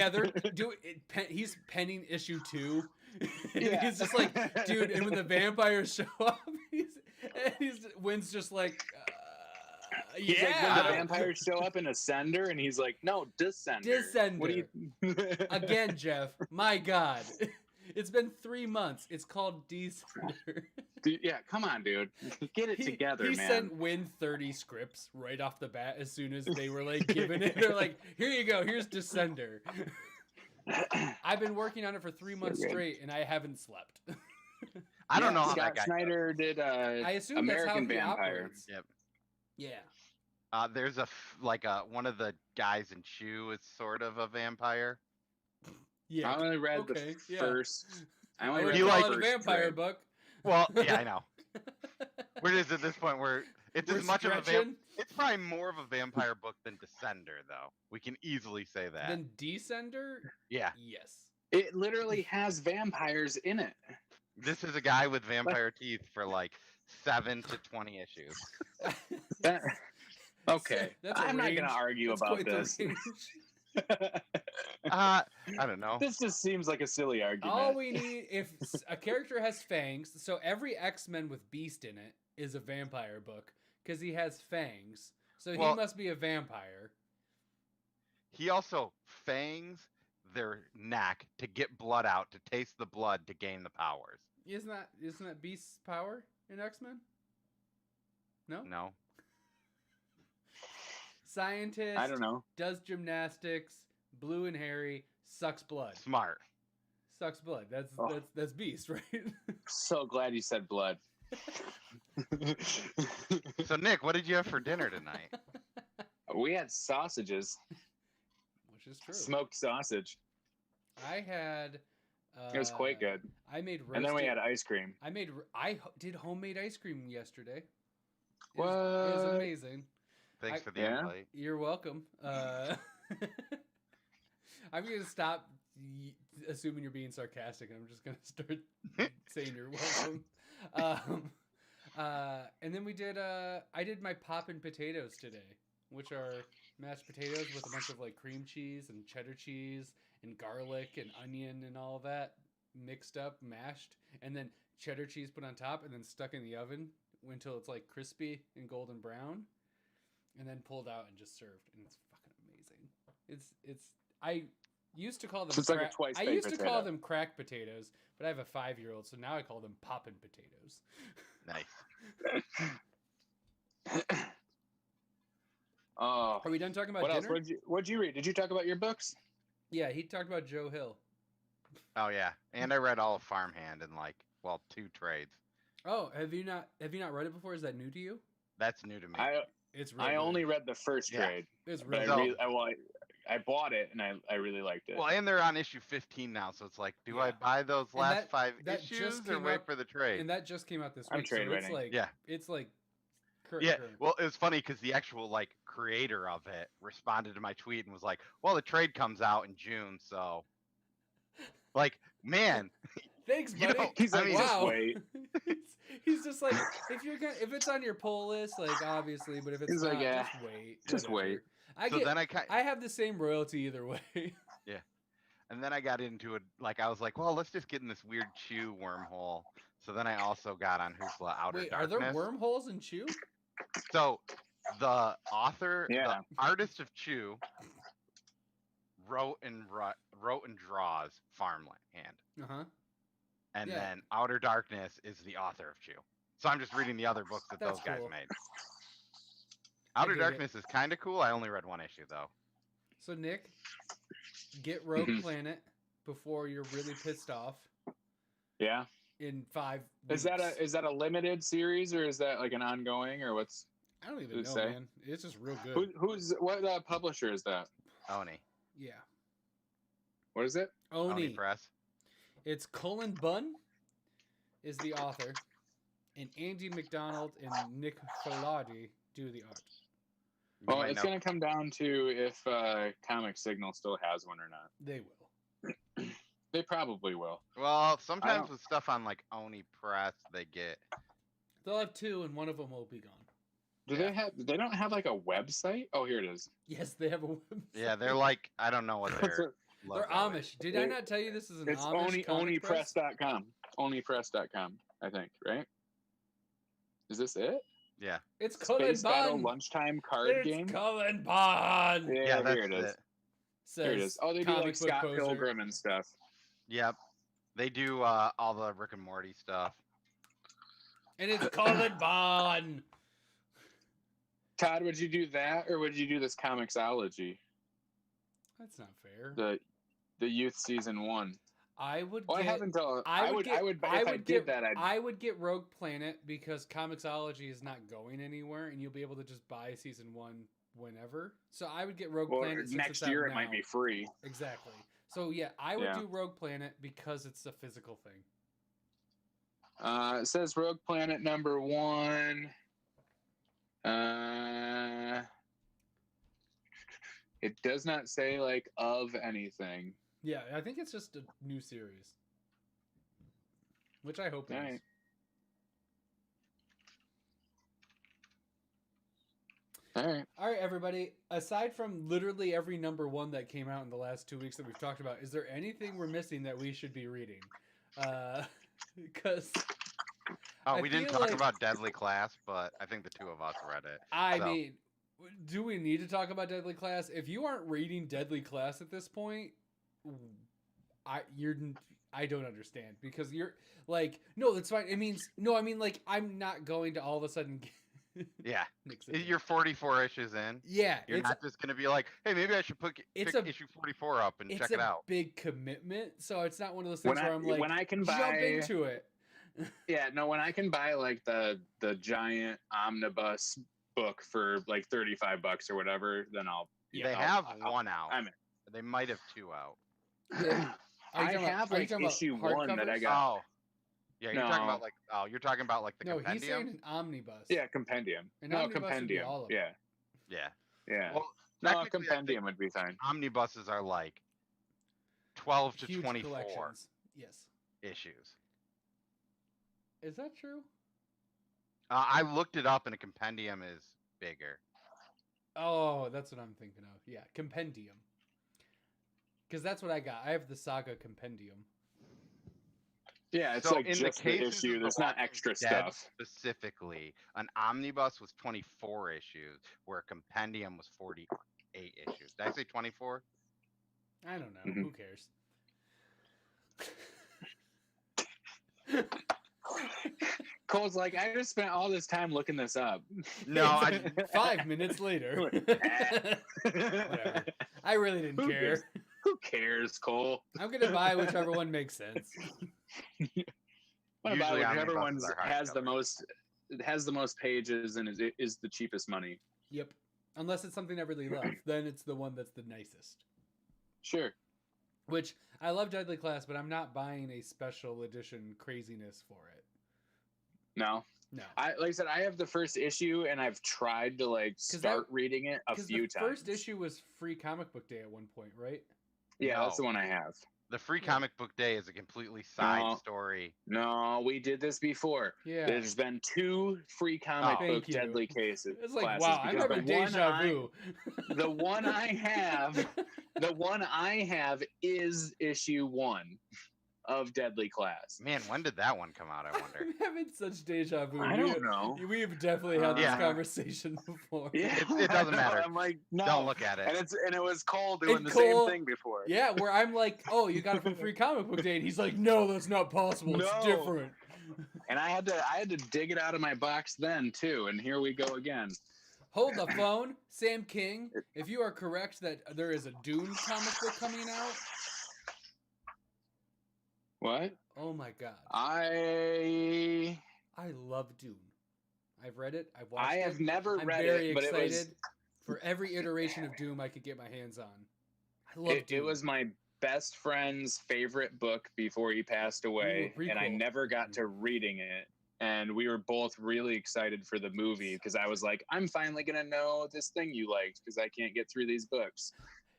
he's penning issue 2. He's just like, dude, and when the vampires show up, Wynn's just like, he's like, when the vampires show up in Ascender, and he's like, no, Descender. Descender. What do you... Again, Jeff, my God. It's been 3 months. It's called Descender. Yeah, come on, dude. Get it together, man. He sent Wynn 30 scripts right off the bat as soon as they were like giving it. They're like, here you go. Here's Descender. I've been working on it for 3 months straight, and I haven't slept. I don't know how Scott that guy Snyder did I assume American that's how he Vampire. Operates. Yep. Yeah. There's one of the guys in Chew is sort of a vampire. Yeah. I only read the first. I only read the vampire book. Well, yeah, I know. We're just at this point where it's as much of a it's probably more of a vampire book than Descender, though. We can easily say that. Than Descender? Yeah. Yes. It literally has vampires in it. This is a guy with vampire teeth for like 7 to 20 issues. Okay. I'm not going to argue about this. I don't know. This just seems like a silly argument. All we need, if a character has fangs, so every X-Men with Beast in it is a vampire book because he has fangs. So he must be a vampire. He also fangs their neck to get blood out, to taste the blood, to gain the powers. Isn't that Beast's power in X-Men? No? No. Scientist. I don't know. Does gymnastics. Blue and hairy. Sucks blood. Smart. Sucks blood. That's Beast, right? So glad you said blood. So Nick, what did you have for dinner tonight? We had sausages. Which is true. Smoked sausage. I had. It was quite good. I made roasted. And then we had ice cream. I did homemade ice cream yesterday. What? It was amazing. Thanks for the invite. You're welcome. I'm gonna stop assuming you're being sarcastic. I'm just gonna start saying you're welcome. And then we did. I did my poppin' potatoes today, which are mashed potatoes with a bunch of like cream cheese and cheddar cheese and garlic and onion and all of that mixed up, mashed, and then cheddar cheese put on top, and then stuck in the oven until it's like crispy and golden brown, and then pulled out and just served, and it's fucking amazing. It's I used to call them call them crack potatoes, but I have a 5-year-old, so now I call them poppin' potatoes. Nice. Oh, are we done talking about what dinner? else? What'd you read? Did you talk about your books? Yeah, he talked about Joe Hill. Oh yeah, and I read all of Farmhand in 2 trades. Oh, have you not read it before? Is that new to you? That's new to me. I only read the first trade. It's really I bought it and I really liked it. Well, and they're on issue 15 now, so it's like, do I buy those last 5 issues or wait for the trade? And that just came out this week. I'm trade waiting. It's like current. Well, it was funny because the actual creator of it responded to my tweet and was like, "Well, the trade comes out in June, so man." Thanks, buddy. He's like, wow. Just wait. He's just like, if it's on your pull list, obviously, but if it's not, just wait. Just wait. I have the same royalty either way. Yeah. And then I got into it, I was like, well, let's just get in this weird Chew wormhole. So then I also got on Hoopla Outer Darkness. Are there wormholes in Chew? So the author, the artist of Chew, wrote and draws Farmhand. Uh-huh. And then Outer Darkness is the author of Chew. So I'm just reading the other books that those guys made. Outer Darkness is kind of cool. I only read 1 issue, though. So, Nick, get Rogue Planet before you're really pissed off. Yeah. In 5 weeks. Is that a limited series, or is that an ongoing, or what's... I don't even know, man. It's just real good. What publisher is that? Oni. Yeah. What is it? Oni Press. It's Cullen Bunn is the author, and Andy McDonald and Nick Filati do the art. Well, it's going to come down to if Comic Signal still has one or not. They will. They probably will. Well, sometimes with stuff on Oni Press, they'll have 2, and one of them will be gone. They don't have a website? Oh, here it is. Yes, they have a website. Yeah, they're I don't know what they're. They're Amish. Did I not tell you this is an Amish? It's Onipress.com. Onipress.com, I think, right? Is this it? Yeah. It's Cullen Bunn. Lunchtime card game. It's Cullen Bunn. Yeah, here it is. Here it is. Oh, they do Scott Pilgrim and stuff. Yep. They do all the Rick and Morty stuff. And it's Cullen Bunn. Todd, would you do that, or would you do this Comixology? That's not fair. The Youth Season 1. I would. Well, I would get Rogue Planet because Comixology is not going anywhere, and you'll be able to just buy Season 1 whenever. So I would get Rogue Planet. Next year it might be free. Exactly. So yeah, I would do Rogue Planet because it's a physical thing. It says Rogue Planet number 1. It does not say of anything. Yeah, I think it's just a new series, which I hope is. All right, everybody. Aside from literally every number 1 that came out in the last 2 weeks that we've talked about, is there anything we're missing that we should be reading? Because we didn't talk about Deadly Class, but I think the 2 of us read it. I mean, do we need to talk about Deadly Class? If you aren't reading Deadly Class at this point, I don't understand, because you're no, that's fine. It means no. I mean, I'm not going to all of a sudden. Yeah, you're 44 issues in. Yeah, you're not just gonna be like, hey, maybe I should pick issue 44 up and check it out. It's a big commitment, so it's not one of those things where I'm when I can jump into it. Yeah, no, when I can buy the giant omnibus book for $35 or whatever, then I'll. Yeah, they have 1 out. They might have 2 out. I have issue 1 that I got. Oh, yeah, you're talking about you're talking about the compendium. No, he's saying an omnibus. Yeah, compendium. Compendium. All of yeah. Yeah. Yeah. Well, No, a technically, I think compendium would be fine. omnibuses are like 12 to Huge 24 collections. Yes. issues. Is that true? I looked it up, and a compendium is bigger. Oh, that's what I'm thinking of. Yeah, compendium. Because that's what I got. I have the Saga compendium. Yeah, it's So like in just the the cases issue. of There's The not Walking extra Dead stuff. specifically, an omnibus was 24 issues, where a compendium was 48 issues. Did I say 24? I don't know. Mhm. Who cares? Cole's like, I just spent all this time looking this up. No, It's 5 minutes later. Whatever. I really didn't Who care. gives- Who cares, Cole? I'm gonna buy whichever one makes sense. What about Usually whichever one omnibuses are has the hardcover. most? It has the most pages and is the cheapest money. Yep. Unless it's something I really love, then it's the one that's the nicest. Sure. Which I love Deadly Class, but I'm not buying a special edition craziness for it. No. No. Like I said, I have the first issue and I've tried to start reading it a few times. The first issue was free comic book day at one point, right? Yeah, that's the No. one I have. The free comic book day is a completely side story. No, we did this before. Yeah. There's been 2 free comic book Thank you. Deadly cases. It's like, classes wow, I'm because having deja vu. The one I have is issue 1 of Deadly Class. Man, when did that one come out, I wonder? I'm having such deja vu. I don't know. We have definitely had this Yeah. conversation before. Yeah, It doesn't matter. I'm like, no. Don't look at it. And it was Cole doing And the Cole- same thing before. Yeah, where I'm like, oh, you got it from free comic book day, and he's like, no, that's not possible. It's No. different. And I had to dig it out of my box then too, and here we go again. Hold the phone, Sam King. If you are correct that there is a Dune comic book coming out, What? oh my god, I love Dune. I've read it. I've watched I it. have never I'm read very it, but excited it was for every iteration of Doom I could get my hands on. I love Doom. it was my best friend's favorite book before he passed away, Ooh, and I prequel. never got to reading it. And we were both really excited for the movie because I was like, I'm finally gonna know this thing you liked because I can't get through these books.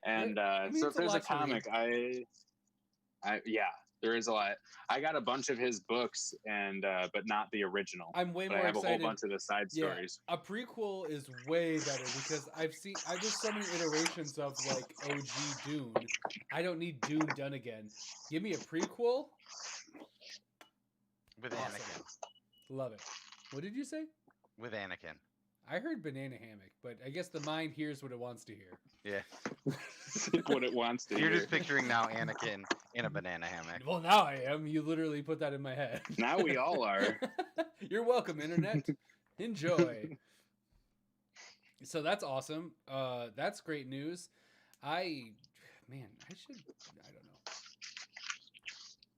And I mean, so it's if a there's a lot to read. comic, yeah, there is a lot. I got a bunch of his books, and but not the original. I'm way But more I have excited. a whole bunch of the side Yeah, stories. a prequel is way better because I've just so many iterations of like OG Dune. I don't need Dune done again. Give me a prequel. With Awesome. Anakin. Love it. What did you say? With Anakin. I heard banana hammock, but I guess the mind hears what it wants to hear. Yeah. What it wants to You're hear. just picturing now Anakin in a banana hammock. Well, now I am. You literally put that in my head. Now we all are. You're welcome, internet. Enjoy. So that's awesome. That's great news. I don't know.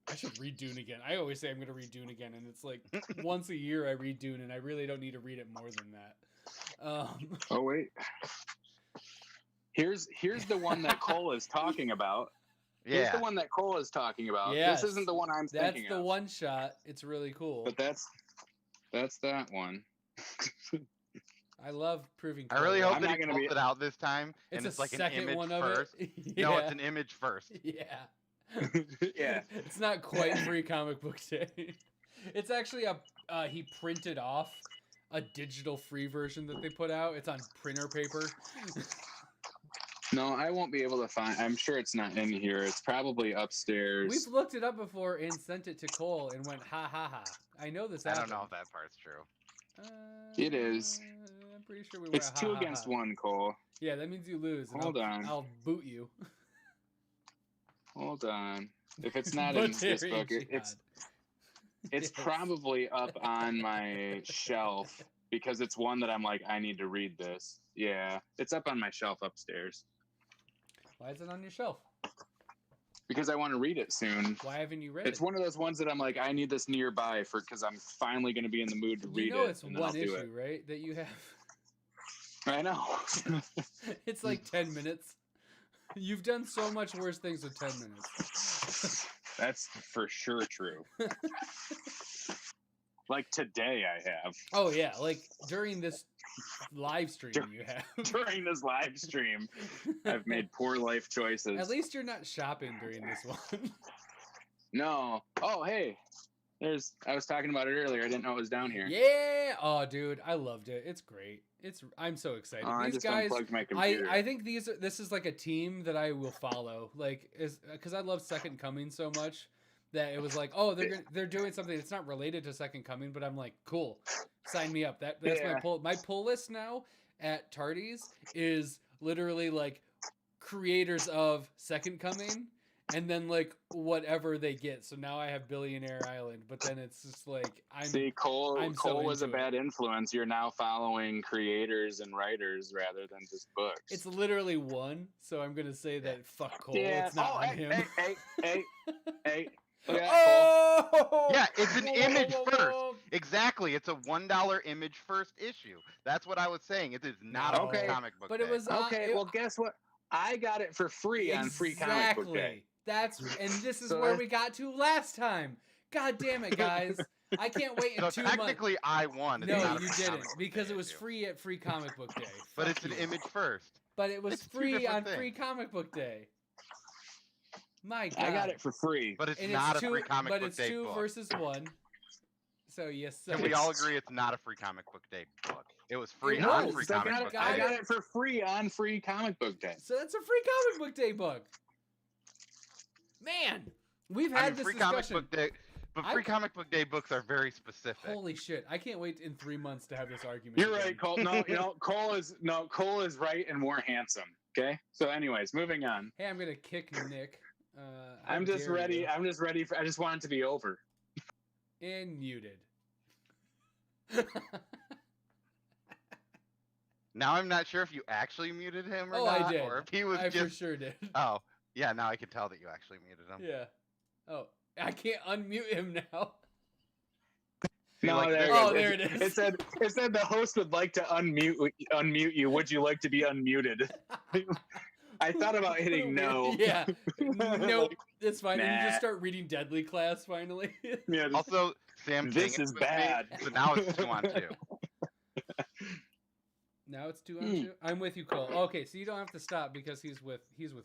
I should read Dune again. I always say I'm going to read Dune again, and it's like once a year I read Dune, and I really don't need to read it more than that. Oh wait. Here's the one that Cole is talking about. Here's Yeah. the one that Cole is talking about. Yes. This isn't the one I'm That's thinking the of. one shot. It's really cool. But that's that one. I love proving. I really clever. hope I'm that not he gonna pulls be- it out this time, It's and a it's like an second image one of first. it. No, Yeah. it's an image first. Yeah. Yeah. It's not quite free comic book day. It's actually he printed off a digital free version that they put out. It's on printer paper. No, I won't be able to find. I'm sure it's not in here. It's probably upstairs. We've looked it up before and sent it to Cole and went ha ha ha. I know this I happened. don't know if that part's true. It is. I'm pretty sure we It's went 2 ha, ha, against ha. 1, Cole. Yeah, that means you lose. And Hold on. I'll boot you. Hold on. If it's not in this Batarian book, jihad. it's Yes. probably up on my shelf because it's one that I'm like, I need to read this. Yeah, it's up on my shelf upstairs Why is it on your shelf? because I want to read it soon. Why haven't you read It's it? one of those ones that I'm like, I need this nearby for because I'm finally going to be in the mood to read You know it. it's and then I'll one do issue, right? That you have. it. I know. It's like 10 minutes. You've done so much worse things with 10 minutes. That's for sure true. Like today, I have. Oh yeah, like during this live stream you have. During this live stream, I've made poor life choices. At least you're not shopping during this one. No. Oh, hey. I was talking about it earlier. I didn't know it was down here. Yeah. Oh, dude, I loved it. It's great. I'm so excited. I These just guys, unplugged my computer. I think this is like a team that I will follow. Like, because I love Second Coming so much that it was like, oh, they're doing something that's not related to Second Coming, but I'm like, cool, sign me up. That's my pull. My pull list now at Tardy's is literally like creators of Second Coming. And then like whatever they get. So now I have Billionaire Island, but then it's just like Cole so was a into bad influence. You're now following creators and writers rather than just books. It's literally one, so I'm gonna say that fuck Cole. Yeah. It's not on him. Hey. Yeah, it's an image first. Exactly. It's a $1 image first issue. That's what I was saying. It is not a comic book. But day. it was okay. Well, guess what? I got it for free on Free Comic Book Day. This is where we got to last time. God damn it, guys. I can't wait in 2 months. Technically, I won. No, you didn't, because it was free at Free Comic Book Day. But it's an image first. But it was free on Free Comic Book Day. My God. I got it for free. But it's not a Free Comic Book Day book. But it's 2 versus 1. So, yes. Can we all agree it's not a Free Comic Book Day book? It was free on Free Comic Book Day. I got it for free on Free Comic Book Day. So that's a Free Comic Book Day book. Man, we've had this discussion. Free Comic Book Day books are very specific. Holy shit! I can't wait in 3 months to have this argument. You're right, Cole. No, Cole is right and more handsome. Okay. So, anyways, moving on. Hey, I'm gonna kick Nick. I'm just ready. I just want it to be over. And muted. Now I'm not sure if you actually muted him or not. I did. Or if he was I for sure did. Oh, yeah. Now I can tell that you actually muted him. Yeah. Oh, I can't unmute him now. No, there it is. It said the host would like to unmute you. Would you like to be unmuted? I thought about hitting no. Yeah. Nope. It's fine. Nah. You just start reading Deadly Class finally. Yeah. Also, Sam, this is bad. Me, so now it's 2-on-2. Now it's 2-on-2. I'm with you, Cole. Okay, so you don't have to stop because he's with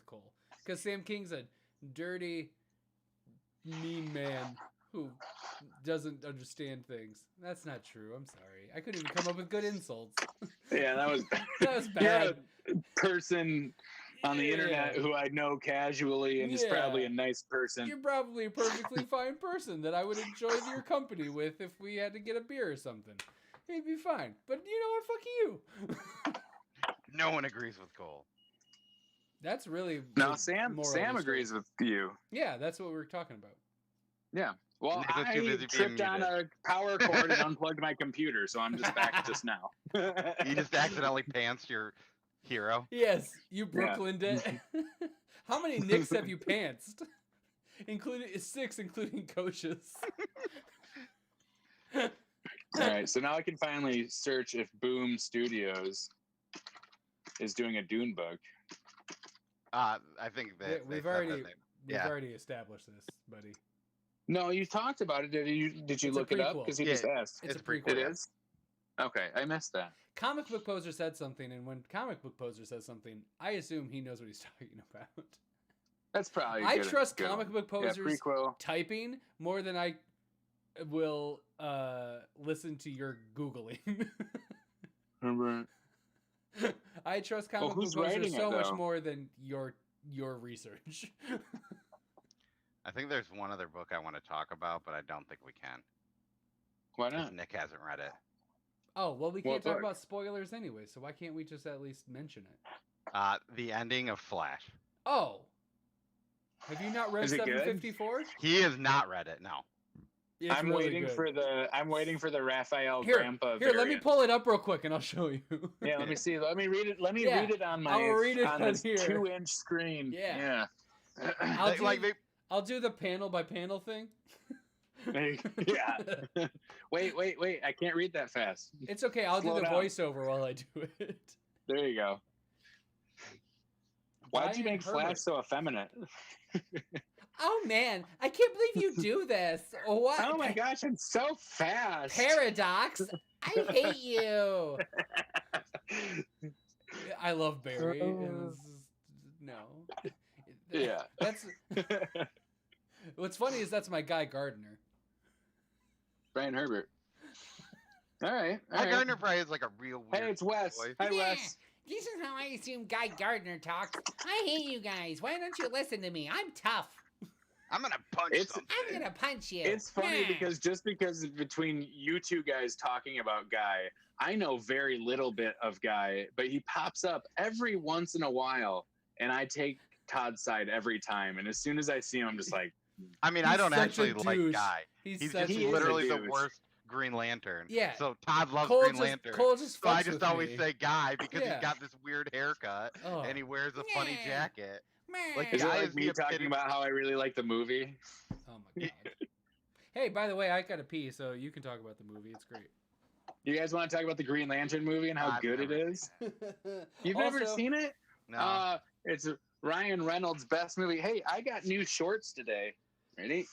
Cole. Because Sam King's a dirty, mean man who doesn't understand things. That's not true. I'm sorry. I couldn't even come up with good insults. Yeah, that was that was bad. You're a person on the internet who I know casually and is probably a nice person. You're probably a perfectly fine person that I would enjoy your company with if we had to get a beer or something. He'd be fine. But you know what? Fuck you. No one agrees with Cole. That's really... No, Sam agrees with you. Yeah, that's what we're talking about. Yeah. Well, I tripped on a power cord and unplugged my computer, so I'm just back just now. You just accidentally pantsed your hero? Yes, you Brooklyn did. How many nicks have you pantsed? 6, including coaches. All right, so now I can finally search if Boom Studios is doing a Dune book. I think that we've already established this, buddy. No, you talked about it. Did you look it up? Because you just asked. It's a prequel. It is? Okay, I missed that. Comic Book Poser said something, and when Comic Book Poser says something, I assume he knows what he's talking about. That's probably I trust Comic Book Poser's typing more than I will listen to your Googling. I trust Comic Book Poser so much more than your research. I think there's one other book I want to talk about, but I don't think we can. Why not? Nick hasn't read it. Oh, well, we can't talk about spoilers anyway, so why can't we just at least mention it? The ending of Flash. Oh. Have you not read 754? He has not read it, no. I'm waiting for the Raphael Grandpa Here, let me pull it up real quick and I'll show you. Yeah, let me see. Let me read it. Let me read it on my this 2-inch screen. Yeah. I'll do the panel by panel thing. Yeah. Wait. I can't read that fast. It's okay. I'll do the voiceover while I do it. There you go. Why'd you make Flash so effeminate? Oh man, I can't believe you do this. What? Oh my gosh, I'm so fast. Paradox, I hate you. I love Barry. And this is, no. Yeah. That's what's funny is that's my guy Gardner. Brian Herbert. All right. Guy Gardner probably is like a real weird Hey, it's Wes. voice. Hi, Wes. This is how I assume Guy Gardner talks. I hate you guys. Why don't you listen to me? I'm tough. I'm gonna punch something. I'm gonna punch you. It's funny because just because between you two guys talking about Guy, I know very little bit of Guy, but he pops up every once in a while, and I take Todd's side every time. And as soon as I see him, I'm just like, I mean, He's I don't such a actually like douche. Guy. He's He's such just a literally the douche. worst Green Lantern. Yeah. So Todd loves Cole Green just, Lantern. Cole just So I fucks just with always me. say Guy because Yeah. he's got this weird haircut Oh. and he wears a funny Yeah. jacket. Like, is it Guy like is me the talking epitome- about how I really like the movie? Oh my god. Hey, by the way, I gotta pee, so you can talk about the movie. It's great. You guys want to talk about the Green Lantern movie and how I've good it never is? seen You've never Also- seen it? No. It's Ryan Reynolds' best movie. Hey, I got new shorts today. Ready?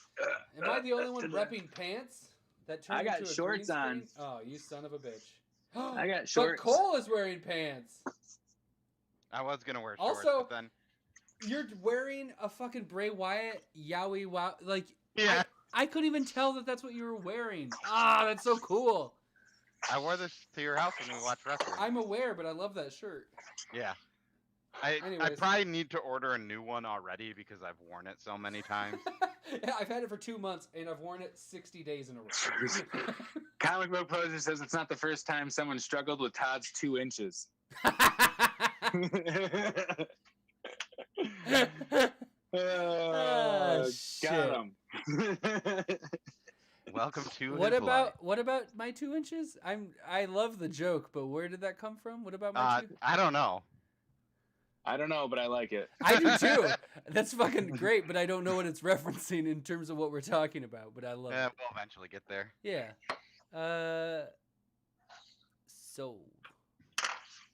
Am I the only one repping pants? That turned I got into a shorts green on. screen? Oh, you son of a bitch. I got But shorts. Cole is wearing pants. I was gonna wear shorts, Also- but then You're wearing a fucking Bray Wyatt Yowie wow. Like, yeah, I couldn't even tell that that's what you were wearing. Ah, that's so cool. I wore this to your house when we watched wrestling. I'm aware, but I love that shirt. Yeah. I Anyways. probably need to order a new one already because I've worn it so many times. Yeah, I've had it for 2 months, and I've worn it 60 days in a row. Comic Book Poser says it's not the first time someone struggled with Todd's 2 inches. shit. Got him. Welcome to What his about life. what about my 2 inches? I love the joke, but where did that come from? What about my 2? I don't know. I don't know, but I like it. I do too. That's fucking great, but I don't know what it's referencing in terms of what we're talking about. But I love Yeah, it. we'll eventually get there. Yeah. So.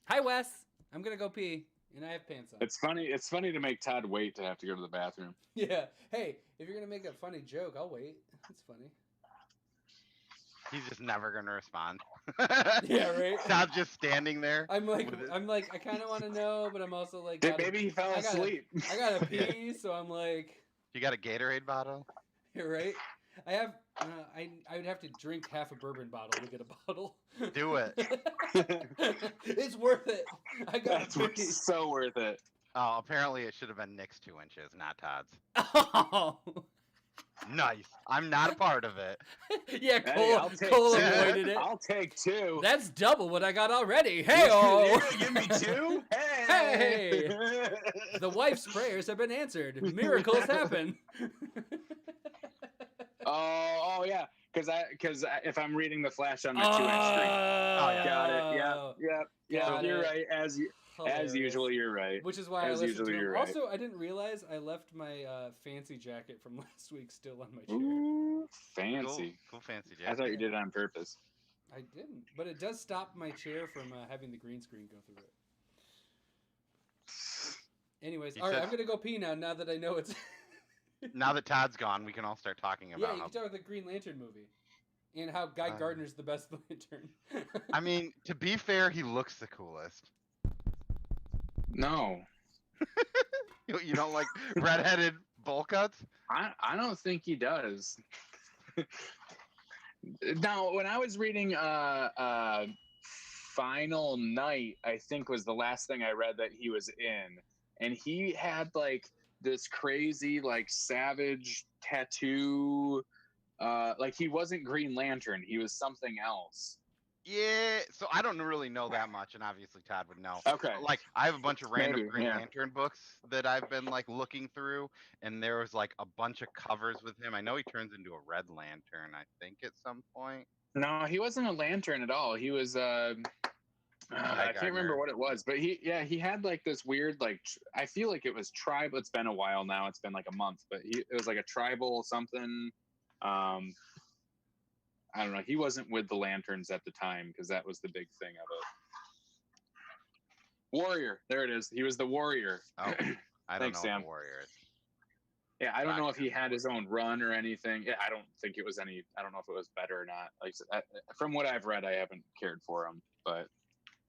Hi, Wes. I'm gonna go pee, and I have pants on. It's funny. It's funny to make Todd wait to have to go to the bathroom. Yeah. Hey, if you're gonna make a funny joke, I'll wait. It's funny. He's just never gonna respond. Yeah, right. Todd's just standing there. I'm like, with it. I kind of want to know, but I'm also like, Maybe he fell I gotta- asleep. I gotta pee, so I'm like, You got a Gatorade bottle? you're right. I have, I would have to drink half a bourbon bottle to get a bottle. Do it. It's worth it. I got That's so worth it. Oh, apparently it should have been Nick's 2 inches, not Todd's. Oh. Nice. I'm not a part of it. Yeah, Hey, I'll Cole, take Cole two. avoided it. I'll take 2. That's double what I got already. Hey, oh. You're gonna give me 2? Hey! The wife's prayers have been answered. Miracles happen. Oh yeah, because if I'm reading the Flash on my 2-inch screen. yeah. Got it. Yep. Got You're it. right. As Hilarious. usual, you're right. Which is why I As listened usual, to him. you're right. Also, I didn't realize I left my fancy jacket from last week still on my chair. Ooh, fancy. Cool fancy I jacket. thought you did it on purpose. I didn't, but it does stop my chair from having the green screen go through it. Anyways, He all right, said- I'm gonna go pee now that I know it's. Now that Todd's gone, we can all start talking Yeah, about you how. can talk about the Green Lantern movie, and how Guy Gardner's the best Lantern. I mean, to be fair, he looks the coolest. No, You don't like redheaded bowl cuts? I don't think he does. Now, when I was reading Final Night, I think was the last thing I read that he was in, and he had like this crazy like savage tattoo. Like he wasn't Green Lantern, he was something else. Yeah, so I don't really know that much, and obviously Todd would know. Okay. Like, I have a bunch of random Maybe, Green yeah. Lantern books that I've been like looking through, and there was like a bunch of covers with him. I know he turns into a Red Lantern, I think, at some point. No, he wasn't a lantern at all. He was I can't remember what it was, but he had like this weird like I feel like it was tribal. It's been a while now. It's been like a month, but it was like a tribal something. I don't know. He wasn't with the lanterns at the time because that was the big thing of it. Warrior, there it is. He was the warrior. Oh, I don't Thanks, know Sam. what the Warrior is. Yeah, I don't know if he had his own run or anything. Yeah, I don't think it was any. I don't know if it was better or not. Like from what I've read, I haven't cared for him, but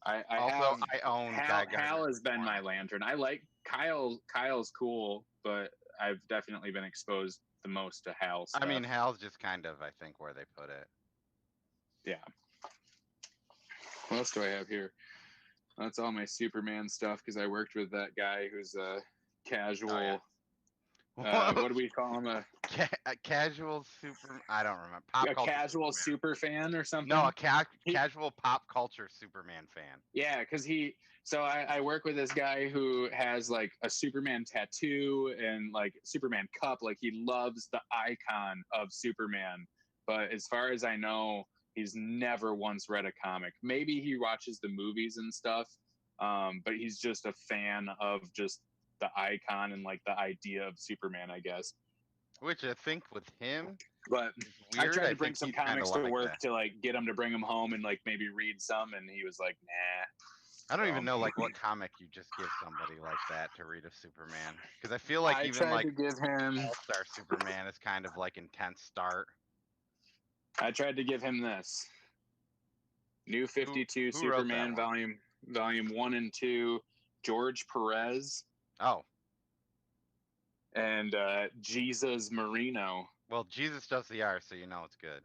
I Also, I own Guy Hal Gardner's has been my form. lantern. I like Kyle. Kyle's cool, but I've definitely been exposed the most to Hal stuff. I mean, Hal's just kind of, I think, where they put it. Yeah. What else do I have here? That's all my Superman stuff because I worked with that guy who's a casual. What do we call him? A casual super. I don't remember. Pop culture casual Superman. super fan or something? No, casual pop culture Superman fan. Yeah, because So I work with this guy who has like a Superman tattoo and like Superman cup. Like he loves the icon of Superman. But as far as I know, he's never once read a comic. Maybe he watches the movies and stuff. But he's just a fan of just the icon and like the idea of Superman, I guess. Which I think with him, but weird. I tried to bring some comics to work to like get him to bring them home and like maybe read some, and he was like, "Nah." I don't even know like what comic you just give somebody like that to read of Superman, because I feel like even like to give him All-Star Superman is kind of like intense start. I tried to give him this New 52 who Superman volume 1 and 2, George Perez. Oh. And Jesus Marino. Well, Jesus does the art, so you know it's good.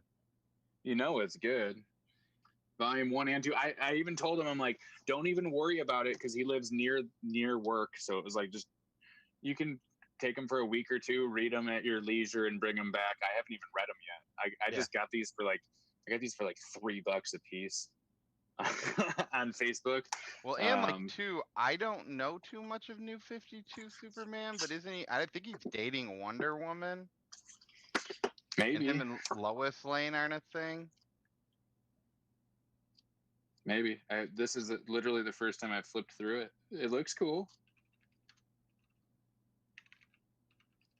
You know it's good. Volume 1 and 2. I even told him, I'm like, don't even worry about it because he lives near work. So it was like, just you can take them for a week or two, read them at your leisure, and bring them back. I haven't even read them yet. I just got these for like $3 a piece on Facebook. Well, and like too, I don't know too much of New 52 Superman, but isn't he? I think he's dating Wonder Woman. Maybe. And him and Lois Lane aren't a thing. Maybe. This is literally the first time I've flipped through it. It looks cool.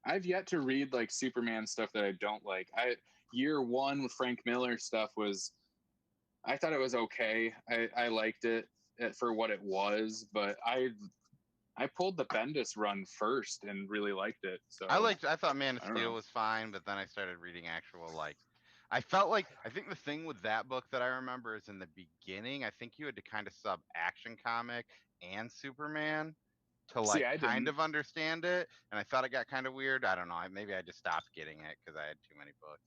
I've yet to read like Superman stuff that I don't like. Year 1 with Frank Miller stuff I thought it was okay. I liked it for what it was, but I pulled the Bendis run first and really liked it. So I thought Man of Steel was fine, but then I started reading actual I felt like I think the thing with that book that I remember is in the beginning, I think you had to kind of sub Action Comic and Superman to kind of understand it, and I thought it got kind of weird. I don't know. Maybe I just stopped getting it because I had too many books.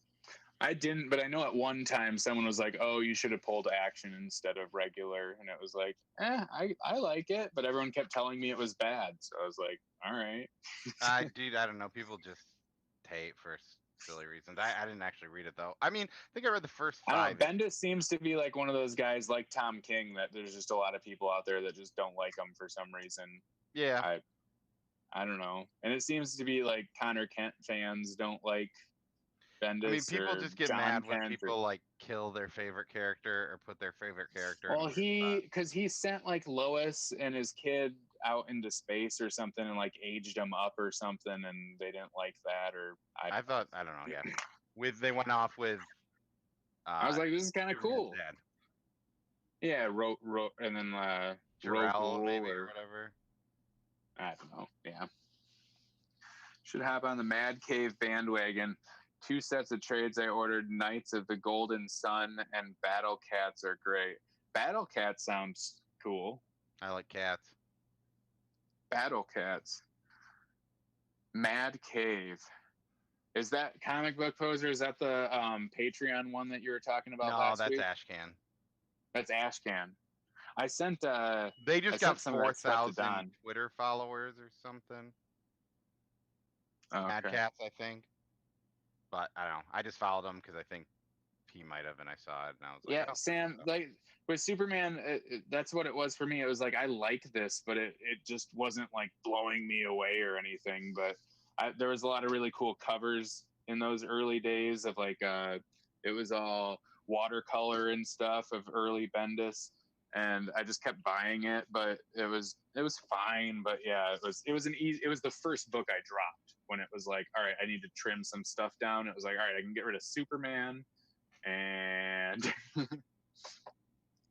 I didn't, but I know at one time someone was like, "Oh, you should have pulled Action instead of regular," and it was like, I like it, but everyone kept telling me it was bad, so I was like, all right. I don't know. People just hate for silly reasons. I didn't actually read it though. I mean, I think I read the first 5. Bendis seems to be like one of those guys like Tom King that there's just a lot of people out there that just don't like him for some reason. Yeah. I don't know. And it seems to be like Connor Kent fans don't like Bendis. I mean, people just get mad when people like kill their favorite character or put their favorite character. Well, because he sent like Lois and his kid out into space or something and like aged them up or something, and they didn't like that. Or I don't know. Yeah, they went off with. I was like, this is kind of cool. Yeah, and then Jarrell maybe or whatever. I don't know. Yeah. Should hop on the Mad Cave bandwagon. 2 sets of trades I ordered. Knights of the Golden Sun and Battle Cats are great. Battle Cats sounds cool. I like cats. Battle Cats. Mad Cave. Is that Comic Book Poser? Is that the Patreon one that you were talking about last week? No, that's Ashcan. That's Ashcan. I sent they just got 4,000 Twitter followers or something. Mad Cats, I think. But I don't know. I just followed him because I think he might have, and I saw it, and I was like, yeah, Sam, like with Superman, that's what it was for me. It was like, I like this, but it just wasn't like blowing me away or anything. But there was a lot of really cool covers in those early days of like, it was all watercolor and stuff of early Bendis. And I just kept buying it, but it was fine. But yeah, it was the first book I dropped when it was like, all right, I need to trim some stuff down. It was like, all right, I can get rid of Superman, and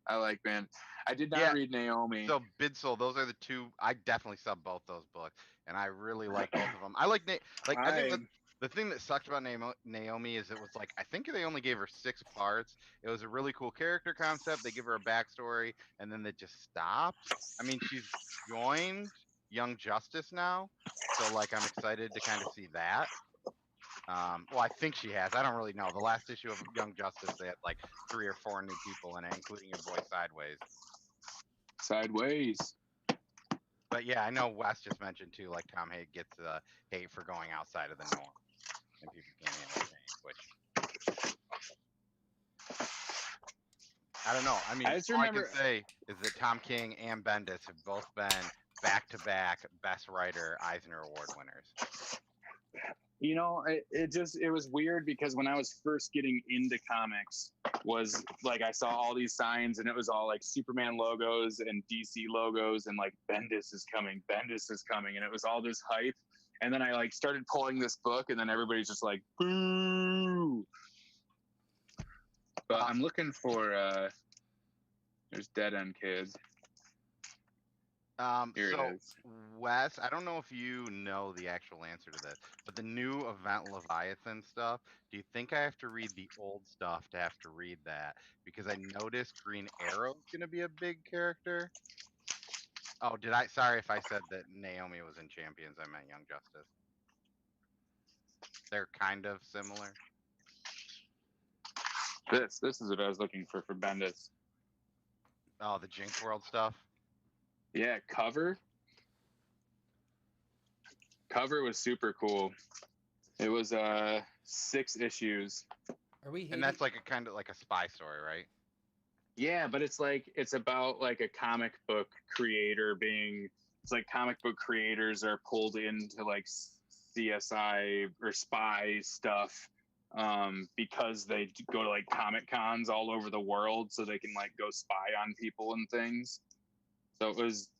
I like, man. I did not read Naomi. So Bidsole, those are the 2. I definitely sub both those books, and I really like both of them. I like I think The thing that sucked about Naomi is it was like I think they only gave her 6 parts. It was a really cool character concept. They give her a backstory, and then they just stopped. I mean, she's joined Young Justice now, so like I'm excited to kind of see that. Well, I think she has. I don't really know. The last issue of Young Justice, they had like 3 or 4 new people in it, including your boy Sideways. Sideways. But yeah, I know Wes just mentioned too, like Tom Haig gets hate for going outside of the norm, and people can't handle change, which I don't know. I mean, all I can say is that Tom King and Bendis have both been back-to-back Best Writer Eisner Award winners. You know, it was weird because when I was first getting into comics, was like I saw all these signs and it was all like Superman logos and DC logos and like Bendis is coming, and it was all this hype. And then I like started pulling this book, and then everybody's just like, boo. But I'm looking for there's Dead End Kid. Here So it is. Wes, I don't know if you know the actual answer to this, but the new Event Leviathan stuff, do you think I have to read the old stuff to have to read that? Because I noticed Green Arrow's gonna be a big character. Oh, sorry if I said that Naomi was in Champions, I meant Young Justice. They're kind of similar. This is what I was looking for Bendis. Oh, the Jinx World stuff? Yeah, cover was super cool. It was 6 issues. Are we? And that's like a kind of like a spy story, right? Yeah, but it's about like a comic book creator being. It's like comic book creators are pulled into like CSI or spy stuff because they go to like Comic Cons all over the world, so they can like go spy on people and things. So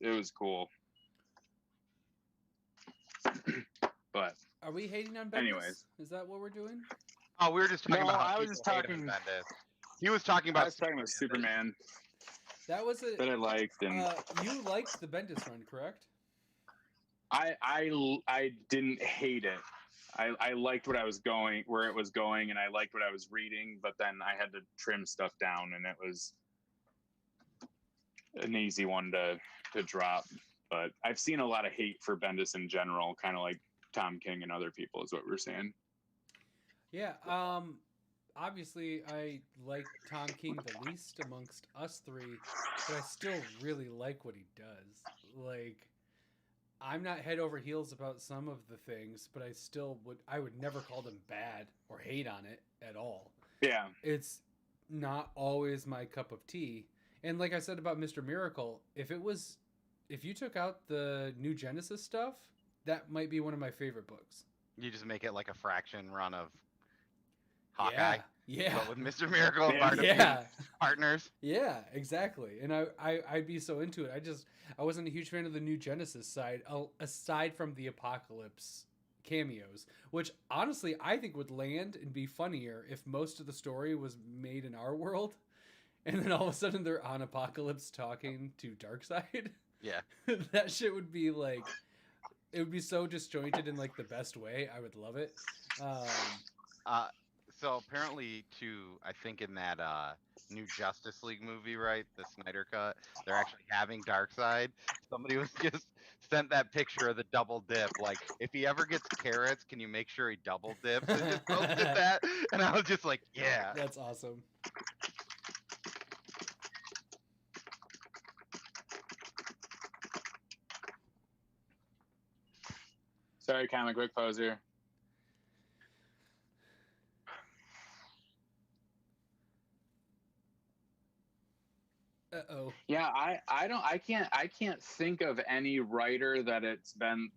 it was cool. But are we hating on Bendis? Anyways, is that what we're doing? Oh, we were just talking about. I was just talking. Bendis. He was talking about. I was talking about Superman. That was a that I liked, and you liked the Bendis run, correct? I didn't hate it. I liked where it was going, and I liked what I was reading. But then I had to trim stuff down, and it was an easy one to drop. But I've seen a lot of hate for Bendis in general, kind of like Tom King and other people, is what we're saying. Yeah. Obviously, I like Tom King the least amongst us three, but I still really like what he does. Like, I'm not head over heels about some of the things, but I would never call them bad or hate on it at all. Yeah. It's not always my cup of tea. And like I said about Mr. Miracle, if you took out the New Genesis stuff, that might be one of my favorite books. You just make it like a fraction run of Hawkeye. Yeah. But with Mr. Miracle and partners. Yeah, exactly. And I'd be so into it. I wasn't a huge fan of the New Genesis side, aside from the Apocalypse cameos, which honestly I think would land and be funnier if most of the story was made in our world, and then all of a sudden they're on Apocalypse talking to Darkseid. Yeah. That shit would be like, it would be so disjointed in like the best way. I would love it. So apparently, I think in that new Justice League movie, right, the Snyder Cut, they're actually having Darkseid. Somebody was just sent that picture of the double dip. Like, if he ever gets carrots, can you make sure he double dips? And just posted that, and I was just like, yeah, that's awesome. Sorry, comic book poser. Uh-oh. Yeah, I can't think of any writer that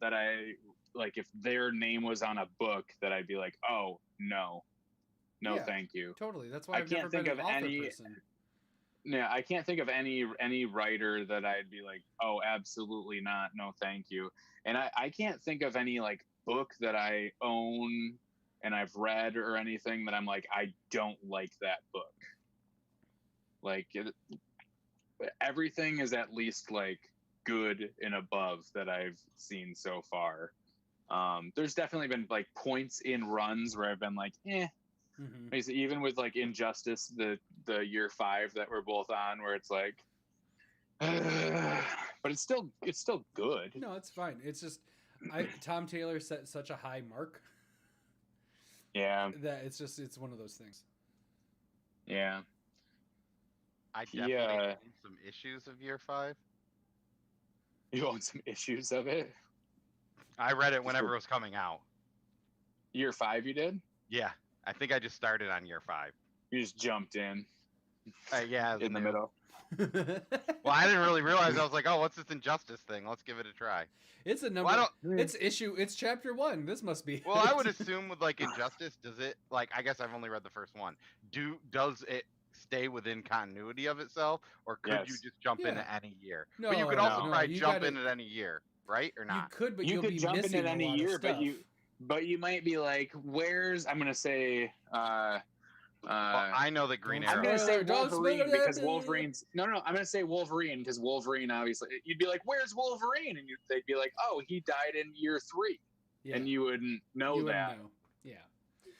I like, if their name was on a book, that I'd be like, oh no, yeah, thank you. Totally. That's why I've never been an author person. Yeah, I can't think of any writer that I'd be like, oh, absolutely not, no thank you. And I can't think of any like book that I own and I've read or anything that I'm like, I don't like that book. Like, everything is at least like good and above that I've seen so far. There's definitely been like points in runs where I've been like, Basically, even with like Injustice, the year 5 that we're both on, where it's like, but it's still good. No, it's fine. It's just Tom Taylor set such a high mark. Yeah. That it's one of those things. Yeah. I definitely own some issues of year 5. You own some issues of it? I read it whenever it was coming out. Year 5 you did? Yeah. I think I just started on year 5. You just jumped in. Yeah. In the middle. Well, I didn't really realize. I was like, oh, what's this Injustice thing? Let's give it a try. It's a number. It's chapter 1. This must be. Well, I would assume with like Injustice, does it like? I guess I've only read the first one. Does it stay within continuity of itself, or could you just jump in at any year? No, but you could also try jump in at any year, right? Or not? You could, but you could be jump in missing at any year, but but you might be like, where's? I'm gonna say. Well, I know that Green Arrow. I'm gonna say Wolverine because Wolverine's no. I'm gonna say Wolverine because Wolverine obviously. You'd be like, "Where's Wolverine?" And they'd be like, "Oh, he died in year 3," and you wouldn't know that. Yeah.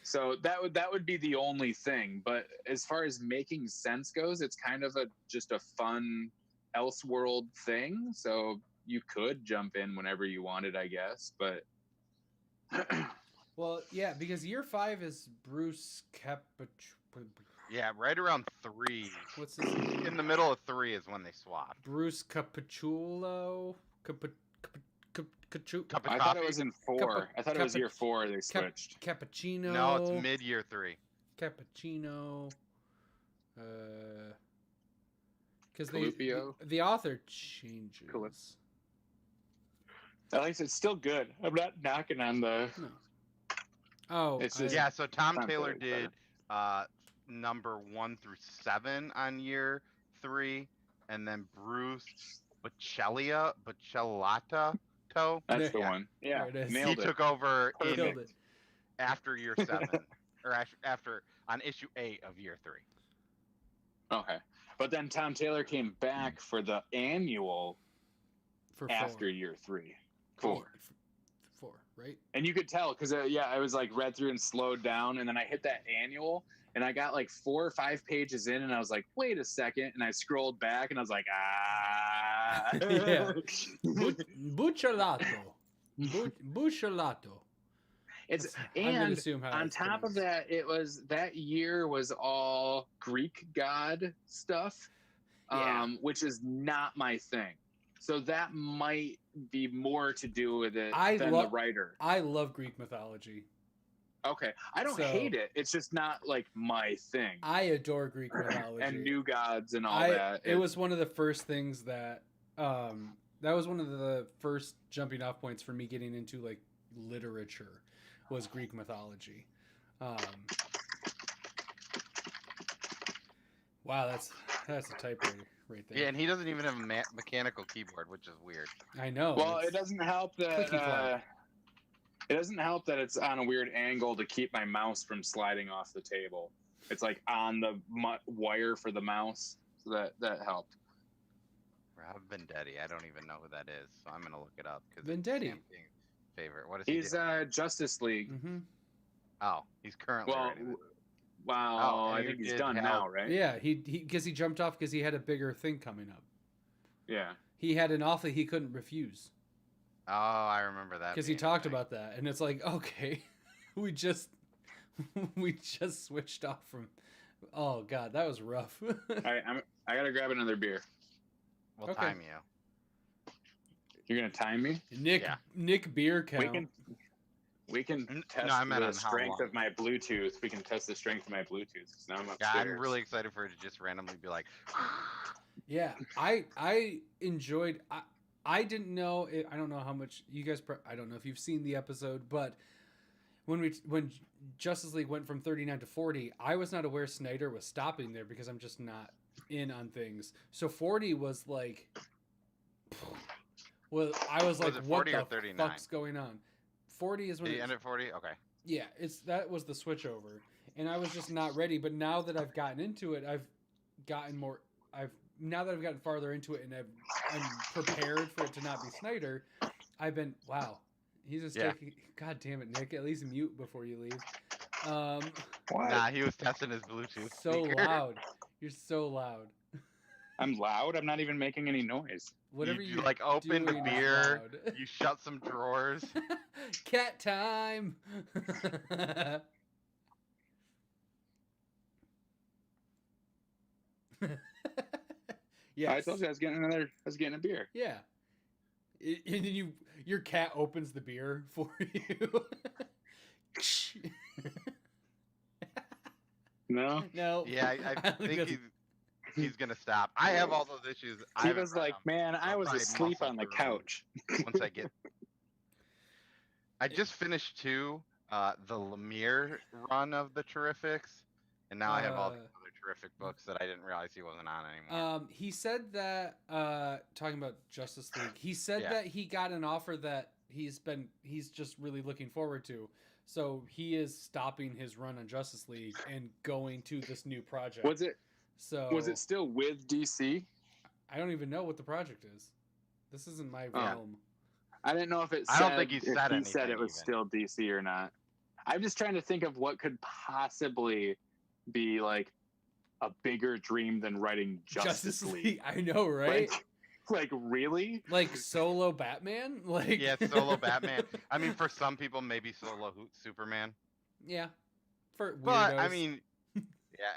So that would be the only thing. But as far as making sense goes, it's kind of just a fun Elseworld thing. So you could jump in whenever you wanted, I guess. But well, yeah, because year 5 is Bruce Yeah, right around 3. What's this? In the middle of 3 is when they swap. Bruce Cappuccino. I thought it was in 4. I thought it was year 4 they switched. Cappuccino. No, it's mid-year 3. Cappuccino. Because the author changes. At least it's still good. I'm not knocking on the. No. Oh, it's just, yeah. So Tom Taylor did number 1 through 7 on year 3, and then Bruce Baccellato. That's the one. Yeah, he took over after year 7, or after on issue 8 of year 3. Okay, but then Tom Taylor came back for the annual after year 3. 4, right? And you could tell because I was like read through and slowed down, and then I hit that annual, and I got like 4 or 5 pages in, and I was like, wait a second, and I scrolled back, and I was like, yeah, Buccellato. It's on top of that, that year was all Greek god stuff, which is not my thing. So that might be more to do with it than the writer. I love Greek mythology. Okay. I don't hate it. It's just not like my thing. I adore Greek mythology. And new gods and all that. It was one of the first things that was one of the first jumping off points for me getting into like literature was Greek mythology. Wow, that's a typewriter right there. Yeah, and he doesn't even have a mechanical keyboard, which is weird. I know. Well, it doesn't help that it's on a weird angle to keep my mouse from sliding off the table. It's like on the wire for the mouse, so that helped. Rob Vendetti, I don't even know who that is, so I'm gonna look it up because Vendetti favorite. What is he's Justice League. Mm-hmm. Oh, he's currently. Wow, I think he's done now, right? Yeah, he because he jumped off because he had a bigger thing coming up. Yeah, he had an offer he couldn't refuse. Oh, I remember that. Because he talked about that, and it's like, okay, we just switched off from. Oh God, that was rough. All right, I gotta grab another beer. We'll time you. You're gonna time me, Nick beer count. We can test the strength of my Bluetooth. We can test the strength of my Bluetooth. Now I'm upstairs. Yeah, I'm really excited for it to just randomly be like. Yeah, I enjoyed. I didn't know. I don't know how much you guys. I don't know if you've seen the episode, but when Justice League went from 39 to 40, I was not aware Snyder was stopping there because I'm just not in on things. So 40 was like. Well, I was like, what the fuck's going on? 40 is when you end at 40. Okay. Yeah, that was the switch over, and I was just not ready. But now that I've gotten into it, now that I've gotten farther into it, and I'm prepared for it to not be Snyder. I've been He's just taking. God damn it, Nick! At least mute before you leave. What? Nah, he was testing his Bluetooth. So speaker. loud. You're so loud. I'm loud. I'm not even making any noise. Whatever you you're like opened a doing is beer. loud. You shut some drawers. Cat time. Yes. I told you I was getting a beer. Yeah. And then your cat opens the beer for you. No. No. Yeah, I think he's gonna stop. I have all those issues. He was like, man, I was probably asleep muscle on the through 'em. couch. Once I get, I just finished the Lemire run of the Terrifics, and now I have all the other Terrific books that I didn't realize he wasn't on anymore. He said that talking about Justice League, he said Yeah. that he got an offer that he's just really looking forward to. So he is stopping his run on Justice League and going to this new project. Was it So still with DC? I don't even know what the project is. This isn't my Oh. realm. I didn't know if it. I Said, don't think he said if he anything said it was even. still DC or not. I'm just trying to think of what could possibly be like a bigger dream than writing Justice League. I know, right? Like really? Like solo Batman? Like Yeah, solo Batman. I mean, for some people, maybe solo Superman. Yeah. For weirdos. But I mean, yeah,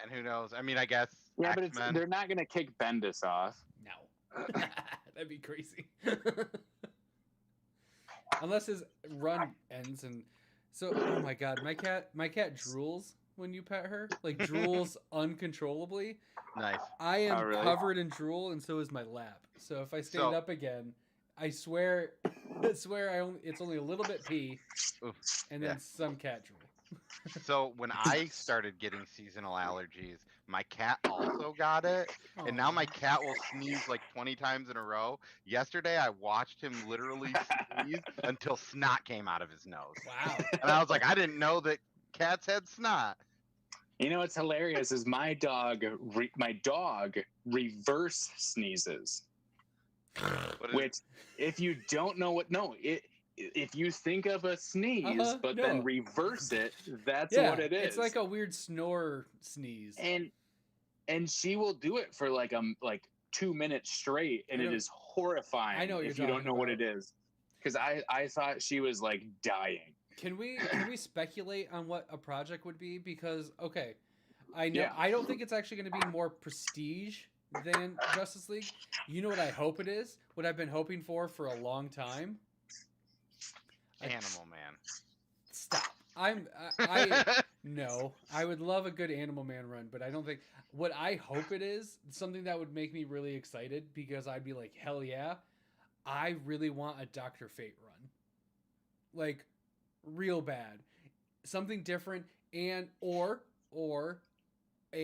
and who knows? I mean, I guess Yeah, but X-Men. they're not gonna kick Bendis off. no. That'd be crazy. Unless his run ends and so oh my god, my cat drools when you pet her. Like drools uncontrollably. Nice. I am Oh, really? covered in drool and so is my lap. So if I stand So- up again, I swear it's only a little bit pee Oof. and then Yeah. some cat drool. So when I started getting seasonal allergies, my cat also got it, and now my Aw. cat will sneeze like 20 times in a row. Yesterday, I watched him literally sneeze until snot came out of his nose, Wow. and I was like, I didn't know that cats had snot. You know what's hilarious is my dog reverse sneezes. What is- Which, if you don't know if you think of a sneeze but no. then reverse it, that's Yeah, what it is. it's like a weird snore sneeze. And she will do it for like 2 minutes straight, and I it know- is horrifying. I know what if you're you don't know talking what about. it is, because I thought she was like dying. Can we speculate on what a project would be? Because okay, I know Yeah. I don't think it's actually going to be more prestige than Justice League. You know what I hope it is? What I've been hoping for a long time. Animal Man. Stop. No. I would love a good Animal Man run, but I don't think what I hope it is something that would make me really excited because I'd be like, hell yeah, I really want a Dr. Fate run, like real bad, something different, and or a.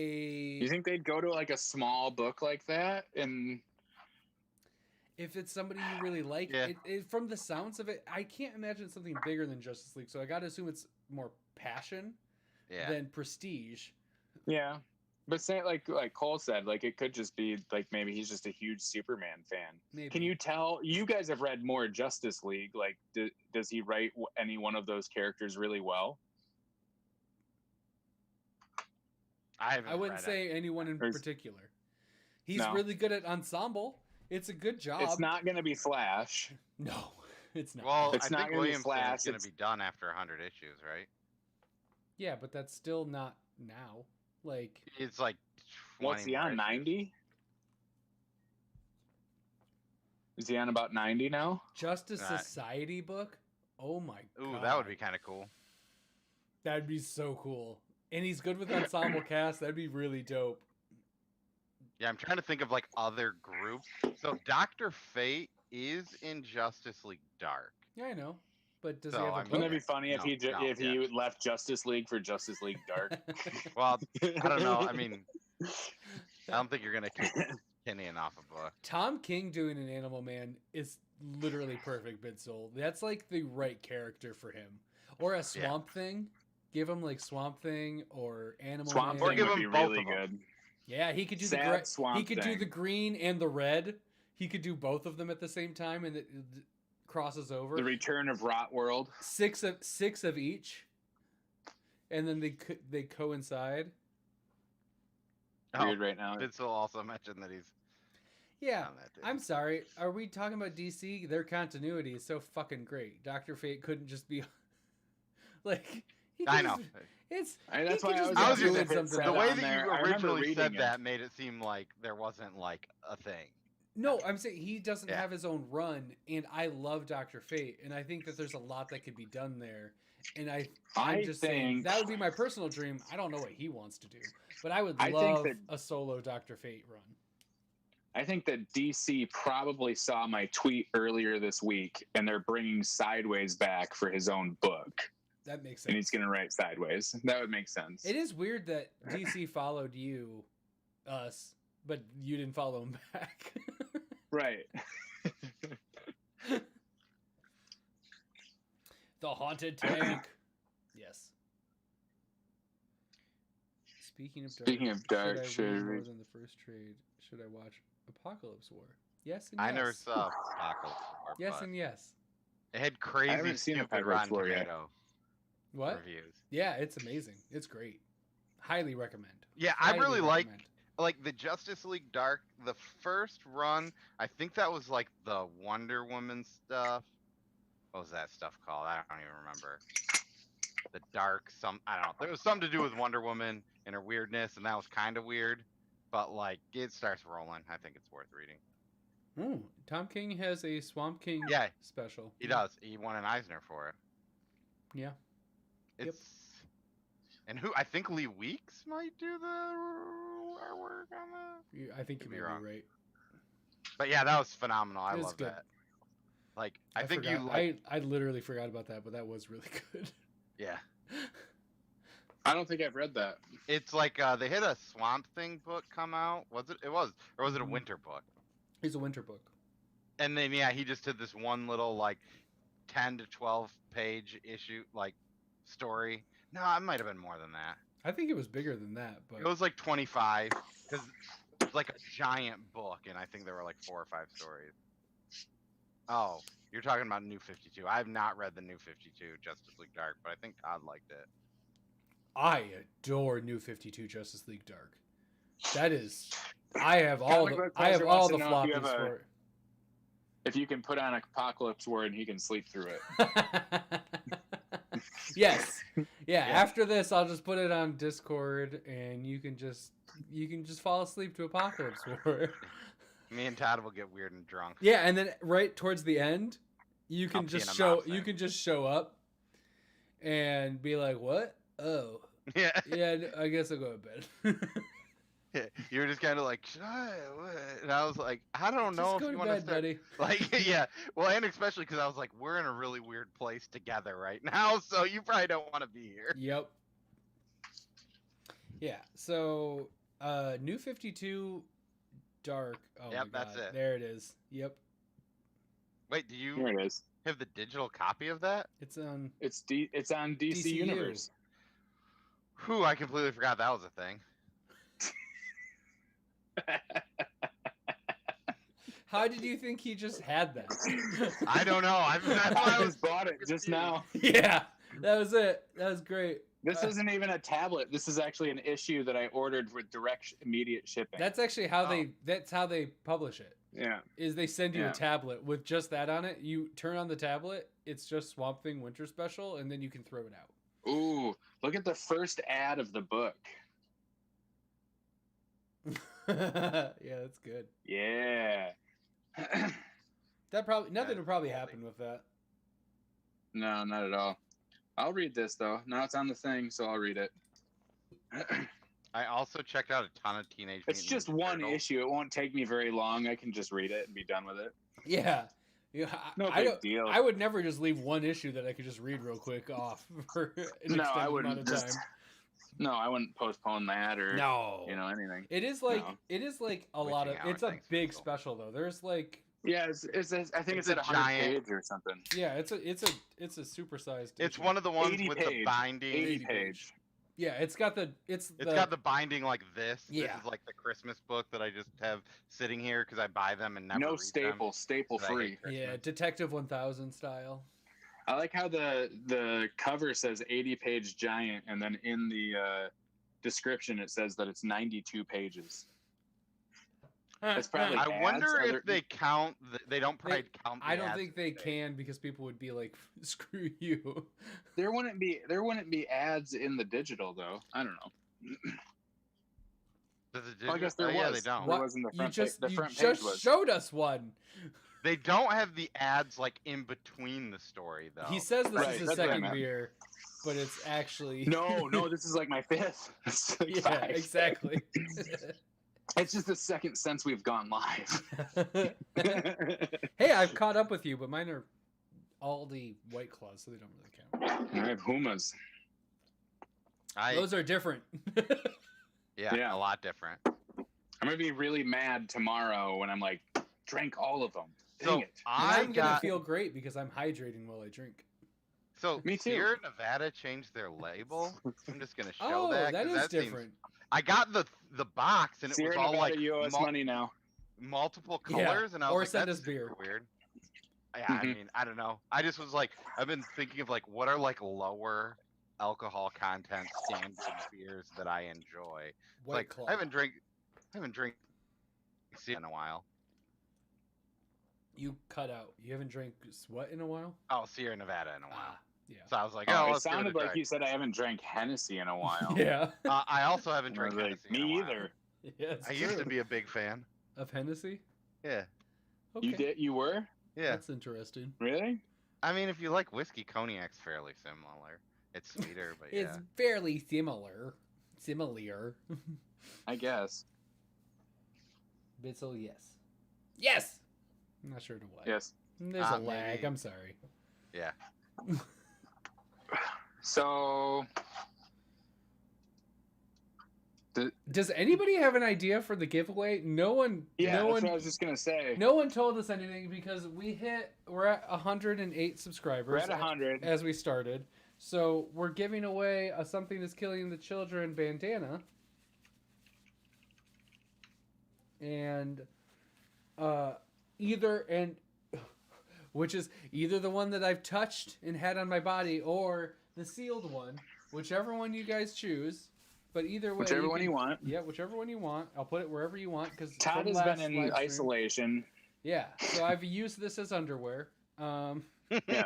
You think they'd go to like a small book like that? And If it's somebody you really like, Yeah. from the sounds of it, I can't imagine it's something bigger than Justice League. So I got to assume it's more passion Yeah. than prestige. yeah, but say like Cole said, like it could just be like maybe he's just a huge Superman fan. Maybe. Can you tell? You guys have read more Justice League. Like, does he write any one of those characters really well? I wouldn't say anyone in Or- particular. He's No. really good at ensemble. It's a good job. It's not going to be Flash. No, it's not. Well, It's I not think gonna be Williamson Flash, is going it's- to be done after 100 issues, right? Yeah, but that's still not now. Like, It's like 20 What's he more on? issues. 90? Is he on about 90 now? Justice Right. Society book? Oh my god. Ooh, that would be kind of cool. That'd be so cool. And he's good with ensemble cast. That'd be really dope. Yeah, I'm trying to think of like other groups. So Dr. Fate is in Justice League Dark. Yeah, I know. But does So, he have a I mean- book? Wouldn't that be funny if No, he no, if he left Justice League for Justice League Dark? Well, I don't know. I mean, I don't think you're gonna kick Kenny off a book. Tom King doing an Animal Man is literally perfect, Bidsole. That's like the right character for him. Or a Swamp Thing. Give him like Swamp Thing or Animal Swamp Man. Or Thing give would him be both really of 'em. good. Yeah, he could do Sad the Swamp he could do Thing. the green and the red. He could do both of them at the same time, and crosses over. The Return of Rot World. Six of each, and then they coincide. Weird right now. Vince will also mention that he's. Yeah, on that day. I'm sorry. Are we talking about DC? Their continuity is so fucking great. Dr. Fate couldn't just be like. I know. That's why I was doing just something. the way on that there. you I remember originally reading said it. that made it seem like there wasn't like a thing. No, I'm saying he doesn't Yeah. have his own run, and I love Dr. Fate, and I think that there's a lot that could be done there. And I'm just saying that would be my personal dream. I don't know what he wants to do, but I would love a solo Dr. Fate run. I think that DC probably saw my tweet earlier this week, and they're bringing Sideways back for his own book. That makes sense. And he's going to write Sideways. That would make sense. It is weird that DC followed us, but you didn't follow him back. Right. The Haunted Tank. Yes. Speaking of dark, should I read more than the first trade? Should I watch Apocalypse War? Yes and yes. I never saw Apocalypse War. Yes but and yes. it had crazy haven't seen stupid Apocalypse Rotten War yet. Tomato What? reviews. Yeah, it's amazing. It's great. Highly recommend. Yeah, I really like the Justice League Dark. The first run, I think that was like the Wonder Woman stuff. What was that stuff called? I don't even remember. The Dark, I don't know. There was something to do with Wonder Woman and her weirdness, and that was kind of weird. But like, it starts rolling. I think it's worth reading. Ooh, Tom King has a Swamp King special. He does. He won an Eisner for it. Yeah. It's and who I think Lee Weeks might do the artwork on that. I think you may be right. But yeah, that was phenomenal. I love good. that. Like I think I literally forgot about that, but that was really good. Yeah. I don't think I've read that. It's like they had a Swamp Thing book come out. Was it? It was, or was it a winter book? It's a winter book. And then he just did this one little like 10 to 12 page issue like story. No, it might have been more than that. I think it was bigger than that, but it was like 25 because it was like a giant book, and I think there were like 4 or 5 stories. Oh, you're talking about New 52. I have not read the New 52 Justice League Dark, but I think Todd liked it. I adore New 52 Justice League Dark. That is, I have all the floppies for it. If you can put on Apocalypse War and he can sleep through it. Yes. Yeah, after this I'll just put it on Discord and you can just fall asleep to Apocalypse War. Me and Todd will get weird and drunk. Yeah, and then right towards the end, you can just show up and be like, "What? Oh, yeah, I guess I'll go to bed." Yeah, you were just kind of like, what? And I was like, I don't know if you want to start. Buddy. Like, yeah, well, and especially because I was like, we're in a really weird place together right now, so you probably don't want to be here. Yep. Yeah. So, New 52 Dark. Oh yep, my God. That's it. There it is. Yep. Wait, do you Here it is. have the digital copy of that? It's on. It's on DC Universe. Whew, I completely forgot that was a thing. How did you think he just had that? I don't know. I just bought it just now. Yeah, that was it. That was great. This isn't even a tablet. This is actually an issue that I ordered with direct immediate shipping. That's actually how they publish it. Yeah. Is they send you a tablet with just that on it. You turn on the tablet, it's just Swamp Thing Winter Special, and then you can throw it out. Ooh, look at the first ad of the book. Yeah, that's good. Yeah. Nothing would probably happen with that. No, not at all. I'll read this though. Now it's on the thing, so I'll read it. I also checked out a ton of Teenage Mutant It's just Ninja one Turtles. issue. It won't take me very long. I can just read it and be done with it. Yeah. No big deal. I would never just leave one issue that I could just read real quick off for an extended amount of time. No, I wouldn't postpone that or anything. It is like a lot of. It's a big special though. There's like. Yeah, I think it's at 100 page or something. Yeah, it's a supersized. It's one of the ones with page, the binding. 80 page. Yeah, it's got the binding like this. Yeah. This is like the Christmas book that I just have sitting here because I buy them and never No read staple, them. staple 'Cause I hate free. Christmas. Yeah, Detective 1000 style. I like how the cover says 80-page giant, and then in the description it says that it's 92 pages. It's probably I ads. wonder Are if there- they count. They don't probably count. The I don't ads think as they they- can because people would be like, "Screw you." There wouldn't be ads in the digital though. I don't know. Does it Well, I guess there was. Yeah, they don't. There was in the front. The front you page just was. showed us one. They don't have the ads like in between the story though. He says this Right, is his that's what I second meant. beer, but it's actually No, this is like my fifth. It's like yeah, 5. exactly. It's just the second since we've gone live. Hey, I've caught up with you, but mine are Aldi White Claws, so they don't really count. I have Humas. Those are different. Yeah, a lot different. I'm gonna be really mad tomorrow when I'm like, drank all of them. Dang So it. I'm gonna feel great because I'm hydrating while I drink. So Me too. Sierra Nevada changed their label. I'm just gonna show Oh, that. that 'cause is seems- different. I got the box and it Sierra was all Nevada, like you owe us money now. multiple Yeah, colors, and I was or like, send that's us beer. super weird. Yeah, I mean, I don't know. I just was like, I've been thinking of like, what are like lower alcohol content standard beers that I enjoy. White Like Claw. I haven't drank Sierra in a while. You cut out. You haven't drank what in a while? Oh, Sierra Nevada in a while. Ah, yeah. So I was like, Oh, it let's give sounded a like try. you said I haven't drank Hennessy in a while. Yeah. I also haven't I was drank like, Hennessy in a me while. either. Yeah, it's I used to true. be a big fan. Of Hennessy. Yeah, Okay. You did? You were? yeah. That's interesting. Really? I mean, if you like whiskey, cognac's fairly similar. It's sweeter, but yeah. It's fairly similar. Similar. I guess. Bitzel, yes. Yes! I'm not sure to what. Yes. There's a lag. Maybe. I'm sorry. Yeah. So Does anybody have an idea for the giveaway? No one. yeah, no that's one. what I was just gonna say. No one told us anything because we're at 108 subscribers. We're at 100. as we started. So we're giving away a Something That's Killing the Children bandana. And which is either the one that I've touched and had on my body or the sealed one, whichever one you guys choose. But either way, Whichever one you want. Yeah, whichever one you want. I'll put it wherever you want because Todd has been in isolation. Yeah, so I've used this as underwear. Yeah.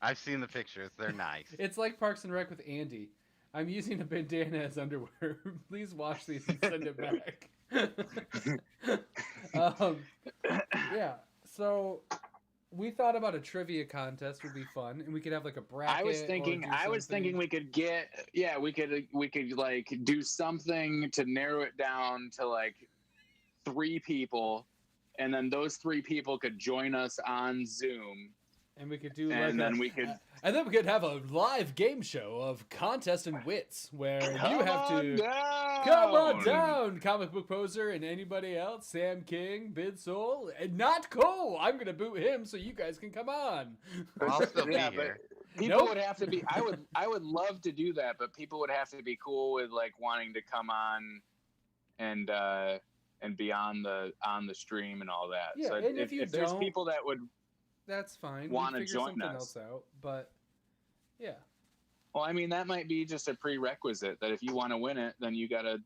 I've seen the pictures. They're nice. It's like Parks and Rec with Andy. I'm using a bandana as underwear. Please wash these and send it back. Yeah, so we thought about a trivia contest would be fun, and we could have like a bracket. I was thinking we could get we could like do something to narrow it down to like 3 people, and then those 3 people could join us on Zoom. And we could do and then we could have a live game show of contest and wits where you have to down. come on down, Comic Book Poser and anybody else, Sam King, Bid Soul, and not Cole. I'm gonna boot him so you guys can come on. I'll still be Yeah, here. People Nope. would have to be. I would love to do that, but people would have to be cool with like wanting to come on and be on the stream and all that. Yeah, so and if you there's don't- people that would, That's fine. Wanna We'll figure join something us. else out, but yeah. well, I mean that might be just a prerequisite that if you want to win it, then you gotta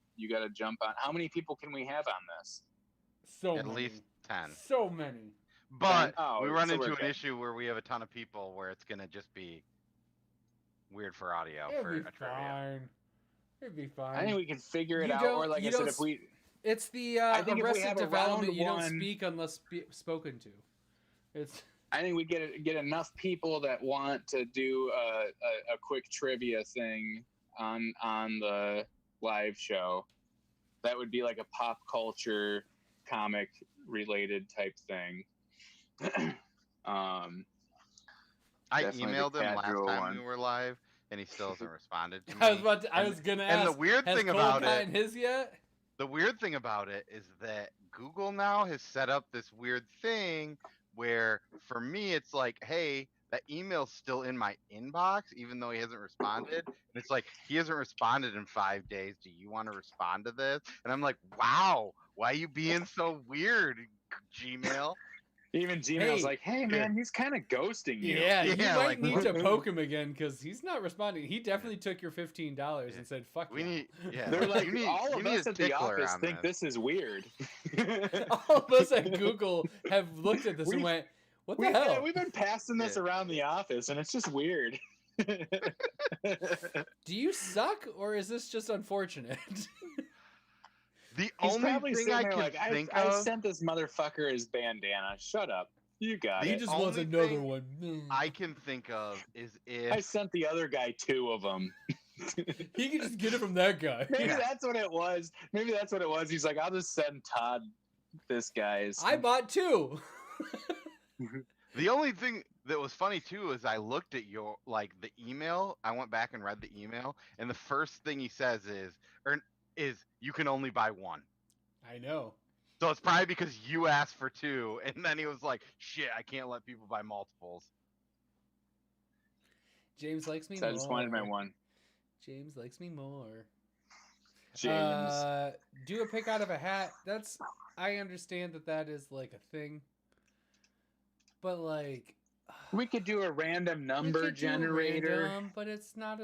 jump on. How many people can we have on this? So At many. least 10. So many. But Oh, we run so into we're an good. issue where we have a ton of people where it's gonna just be weird for audio It'd for be a trivia. fine. It'd be fine. I think we can figure it You out. don't- Or like you I said, don't if we, It's the I think if we Arrested have a Development. round You don't one- speak unless spoken to. It's I think we get enough people that want to do a quick trivia thing on the live show. That would be like a pop culture comic related type thing. I Definitely the emailed him Cat last Girl time one. we were live, and he still hasn't responded to me. I And- was gonna and ask. the weird has thing Cole about gotten it- his yet? The weird thing about it is that Google now has set up this weird thing where for me it's like, hey, that email's still in my inbox, even though he hasn't responded. And it's like, he hasn't responded in 5 days. Do you want to respond to this? And I'm like, wow, why are you being so weird, Gmail? Even Gmail's like, hey man, he's kind of ghosting you. Yeah, you Yeah, might like, need what? to poke him again because he's not responding. He definitely took your $15 and said, "Fuck We you." need, yeah. They're like, you all of need us a at the tickler office on think this is weird. All of us at Google have looked at this and went, "What the hell?" We've been passing this around the office, and it's just weird. Do you suck, or is this just unfortunate? The He's only probably thing sitting I there can like, think I of. sent this motherfucker his bandana. Shut up. You got He it. just wants only another thing one. I can think of is I if sent the other guy 2 of them. He can just get it from that guy. Maybe that's what it was. Maybe that's what it was. He's like, I'll just send Todd this guy's. I bought 2. the only thing that was funny too is I looked at your the email. I went back and read the email, and the first thing he says is you can only buy 1. I know. So it's probably because you asked for 2, and then he was like, "Shit, I can't let people buy multiples." James likes me So more. I just wanted my 1. James likes me more. James. Do a pick out of a hat. I understand that is like a thing. But like We could do a random we number could do generator. random, but it's not.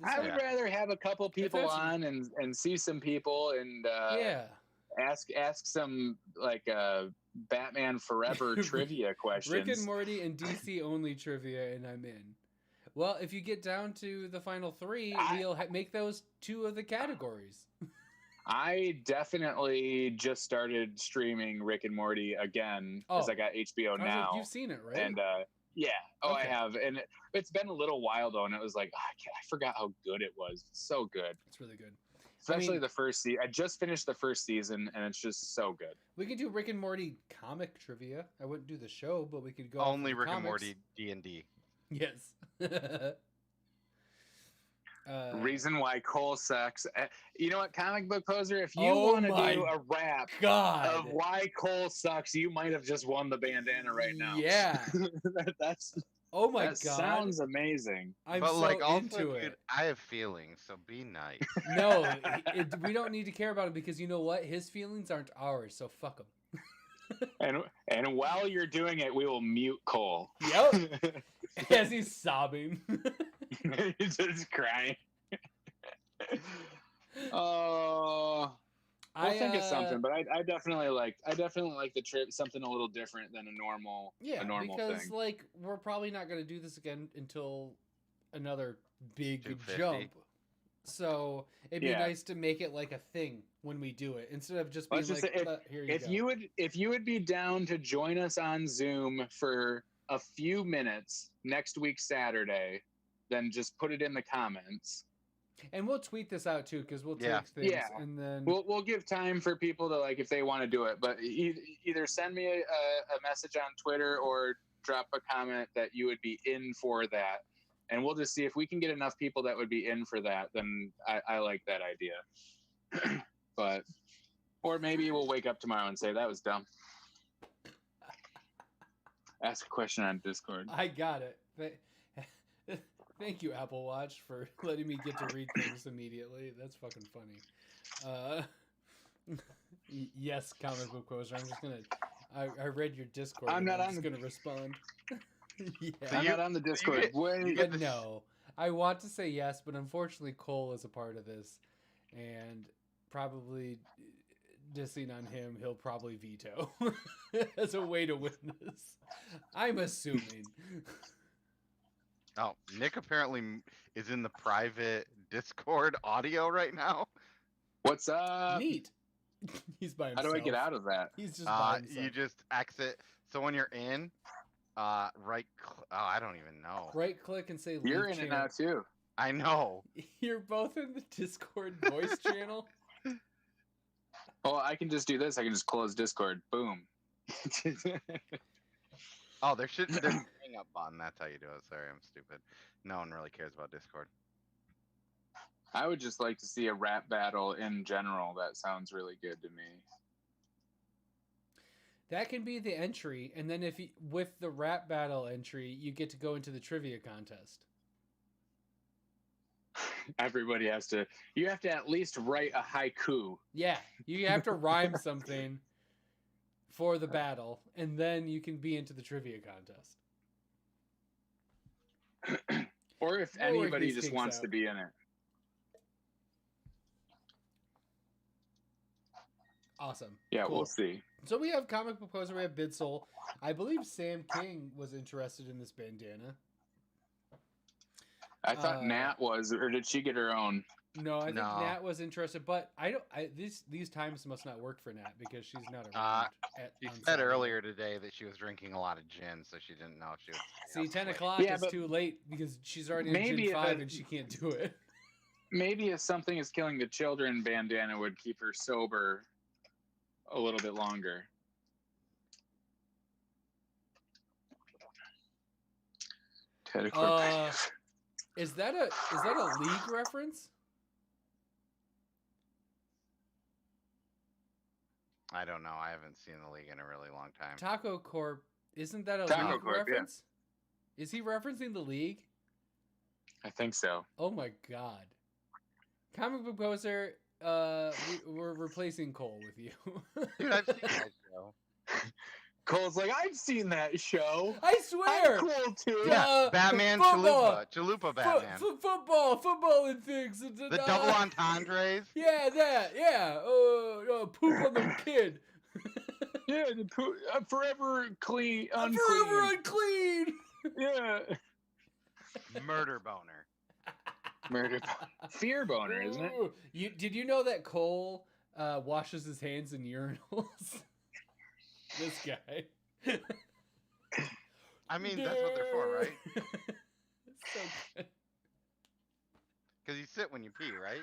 I would rather have a couple people that's- on and see some people and yeah. ask some Batman Forever trivia questions. Rick and Morty and DC only trivia, and I'm in. Well, if you get down to the final 3, we'll make those 2 of the categories. I definitely just started streaming Rick and Morty again because I got HBO now. You've seen it, right? And yeah, Okay. I have, and it's been a little while though, and it was like I forgot how good it was. It's so good. It's really good. Especially the first season. I just finished the first season, and it's just so good. We could do Rick and Morty comic trivia. I wouldn't do the show, but we could go Only off Rick the and comics. Morty D&D. Yes. Reason why Cole sucks. You know what, comic book poser? If you Oh want to my do a rap God. of why Cole sucks, you might have just won the bandana right now. Yeah. That's Oh my that God. sounds amazing. I'm But so like also, into dude, it. I have feelings, so be nice. No, we don't need to care about him because you know what? His feelings aren't ours, so fuck him. And while you're doing it, we will mute Cole. Yep. As he's sobbing. He's just crying. Oh, we'll think of something. But I definitely like the trip, something a little different than a normal because thing. like we're probably not going to do this again until another big 250. jump. So it'd be nice to make it like a thing when we do it instead of just being Let's just like, say, here you go. if you would be down to join us on Zoom for a few minutes next week Saturday, then just put it in the comments. And we'll tweet this out too because we'll take things and then we'll give time for people to like if they want to do it. But either send me a message on Twitter or drop a comment that you would be in for that. And we'll just see if we can get enough people that would be in for that. Then I like that idea. But, or maybe we'll wake up tomorrow and say that was dumb. Ask a question on Discord. I got it. Thank you, Apple Watch, for letting me get to read things immediately. That's fucking funny. Yes, comic book poser. I'm just gonna. I read your Discord. I'm just gonna respond. Yeah. I'm not on the Discord. But no, I want to say yes, but unfortunately, Cole is a part of this, and probably dissing on him, he'll probably veto as a way to win this. I'm assuming. Oh, Nick apparently is in the private Discord audio right now. What's up? Neat. He's by himself. How do I get out of that? He's just by himself. You just exit. So when you're in, I don't even know. Right click and say You're leave in it channel. now too. I know. You're both in the Discord voice channel. Oh, I can just do this. I can just close Discord. Boom. Oh, there's a hang up button. That's how you do it. Sorry, I'm stupid. No one really cares about Discord. I would just like to see a rap battle in general. That sounds really good to me. That can be the entry, and then if you, with the rap battle entry, you get to go into the trivia contest. Everybody has to. You have to at least write a haiku. Yeah, you have to rhyme something for the battle, and then you can be into the trivia contest. Or if We'll work anybody these just kinks wants out. to be in it. Awesome. Yeah, Cool. we'll see. So we have Comic Book Poser, we have Bidsole. I believe Sam King was interested in this bandana. I thought Nat was, or did she get her own? No, I think No. Nat was interested, but I don't. These times must not work for Nat because she's not around. She on said Saturday. earlier today that she was drinking a lot of gin, so she didn't know if she was. See, 10 late. o'clock Yeah, is but too late because she's already in maybe Gin if 5 it- and she can't do it. Maybe if Something Is Killing the Children bandana would keep her sober a little bit longer. Ted Equipment. Is that a League reference? I don't know. I haven't seen the league in a really long time. Taco Corp, isn't that a Taco League Corp, yeah. reference? Is he referencing the League? I think so. Oh my god. Comic Book Poser, we're replacing Cole with you. Dude, I've seen that show. Cole's like, I've seen that show. I swear! I'm cool too. Yeah, Batman football. Chalupa Batman. Football and things. The double entendres. Yeah, that. Yeah. Poop on the kid. Yeah, forever clean, I'm unclean. forever unclean. Yeah. Murder boner. Murder. Fear boner, isn't it? Ooh. Did you know that Cole washes his hands in urinals? This guy. I mean, that's what they're for, right? So good. Because you sit when you pee, right?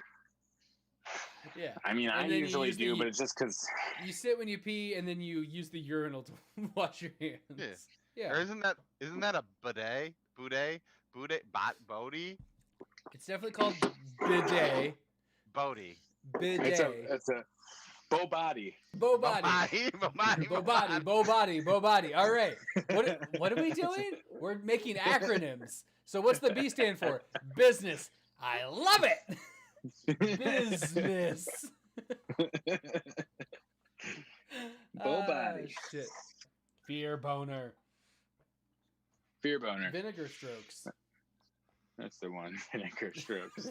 Yeah. I mean, I And then you usually use do, the- but it's just because. You sit when you pee, and then you use the urinal to wash your hands. Yeah. Yeah. Or isn't that a bidet? Bodie? It's definitely called bidet. Bodie. Bidet. It's a bow body. Bow body. Bow body. All right. What are we doing? We're making acronyms. So what's the B stand for? Business. I love it. Business. Bow body. Shit. Fear boner. Fear boner. Vinegar strokes. That's the one. Vinegar strokes.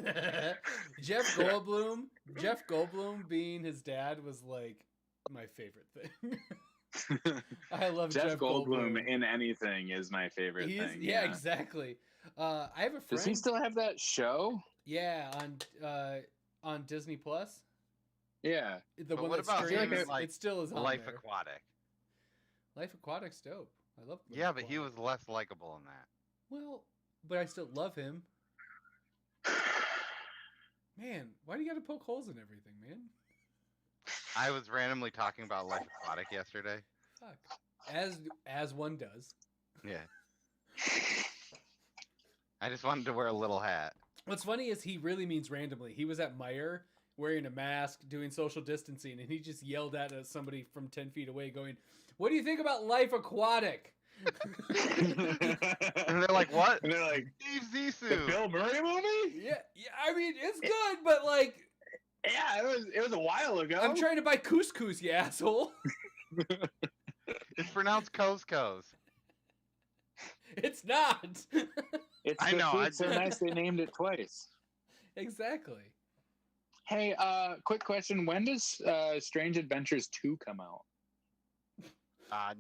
Jeff Goldblum being his dad was like my favorite thing. I love Jeff Goldblum. in anything is my favorite thing. Yeah, exactly. I have a friend. Does he still have that show? Yeah, on Disney Plus. Yeah. The But one what that about streams, him, like, it still is on Life there. Aquatic. Life Aquatic's dope. I love. Life Yeah, but he Aquatic. was less likable in that. Well, but I still love him. Man, why do you got to poke holes in everything, man? I was randomly talking about Life Aquatic yesterday. Fuck. As one does. Yeah. I just wanted to wear a little hat. What's funny is he really means randomly. He was at Meijer wearing a mask, doing social distancing, and he just yelled at somebody from 10 feet away going, "What do you think about Life Aquatic?" And they're like, what? And they're like, Steve the Zissou. Bill Murray movie? Yeah, I mean, it's good, but like, Yeah, it was a while ago. I'm trying to buy couscous, you asshole. It's pronounced Couscous. It's not. I know. It's so nice they named it twice. Exactly. Hey, quick question. When does Strange Adventures 2 come out?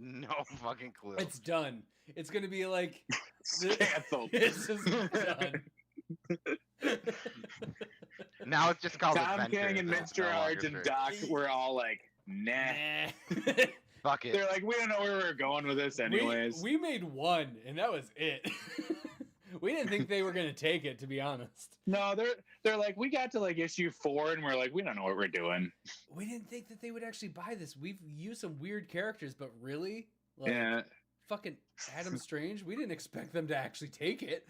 No fucking clue. It's done. It's gonna be like It's canceled. It's just done. Now it's just called Tom Adventures. King and It's Mr. no longer Arch and Strange. Doc were all like, nah. Nah. Fuck it. They're like, we don't know where we're going with this anyways. We made one, and that was it. We didn't think they were gonna take it, to be honest. No, they're like, we got to like issue 4 and we're like, we don't know what we're doing. We didn't think that they would actually buy this. We've used some weird characters, but really, like, Yeah. fucking Adam Strange, we didn't expect them to actually take it.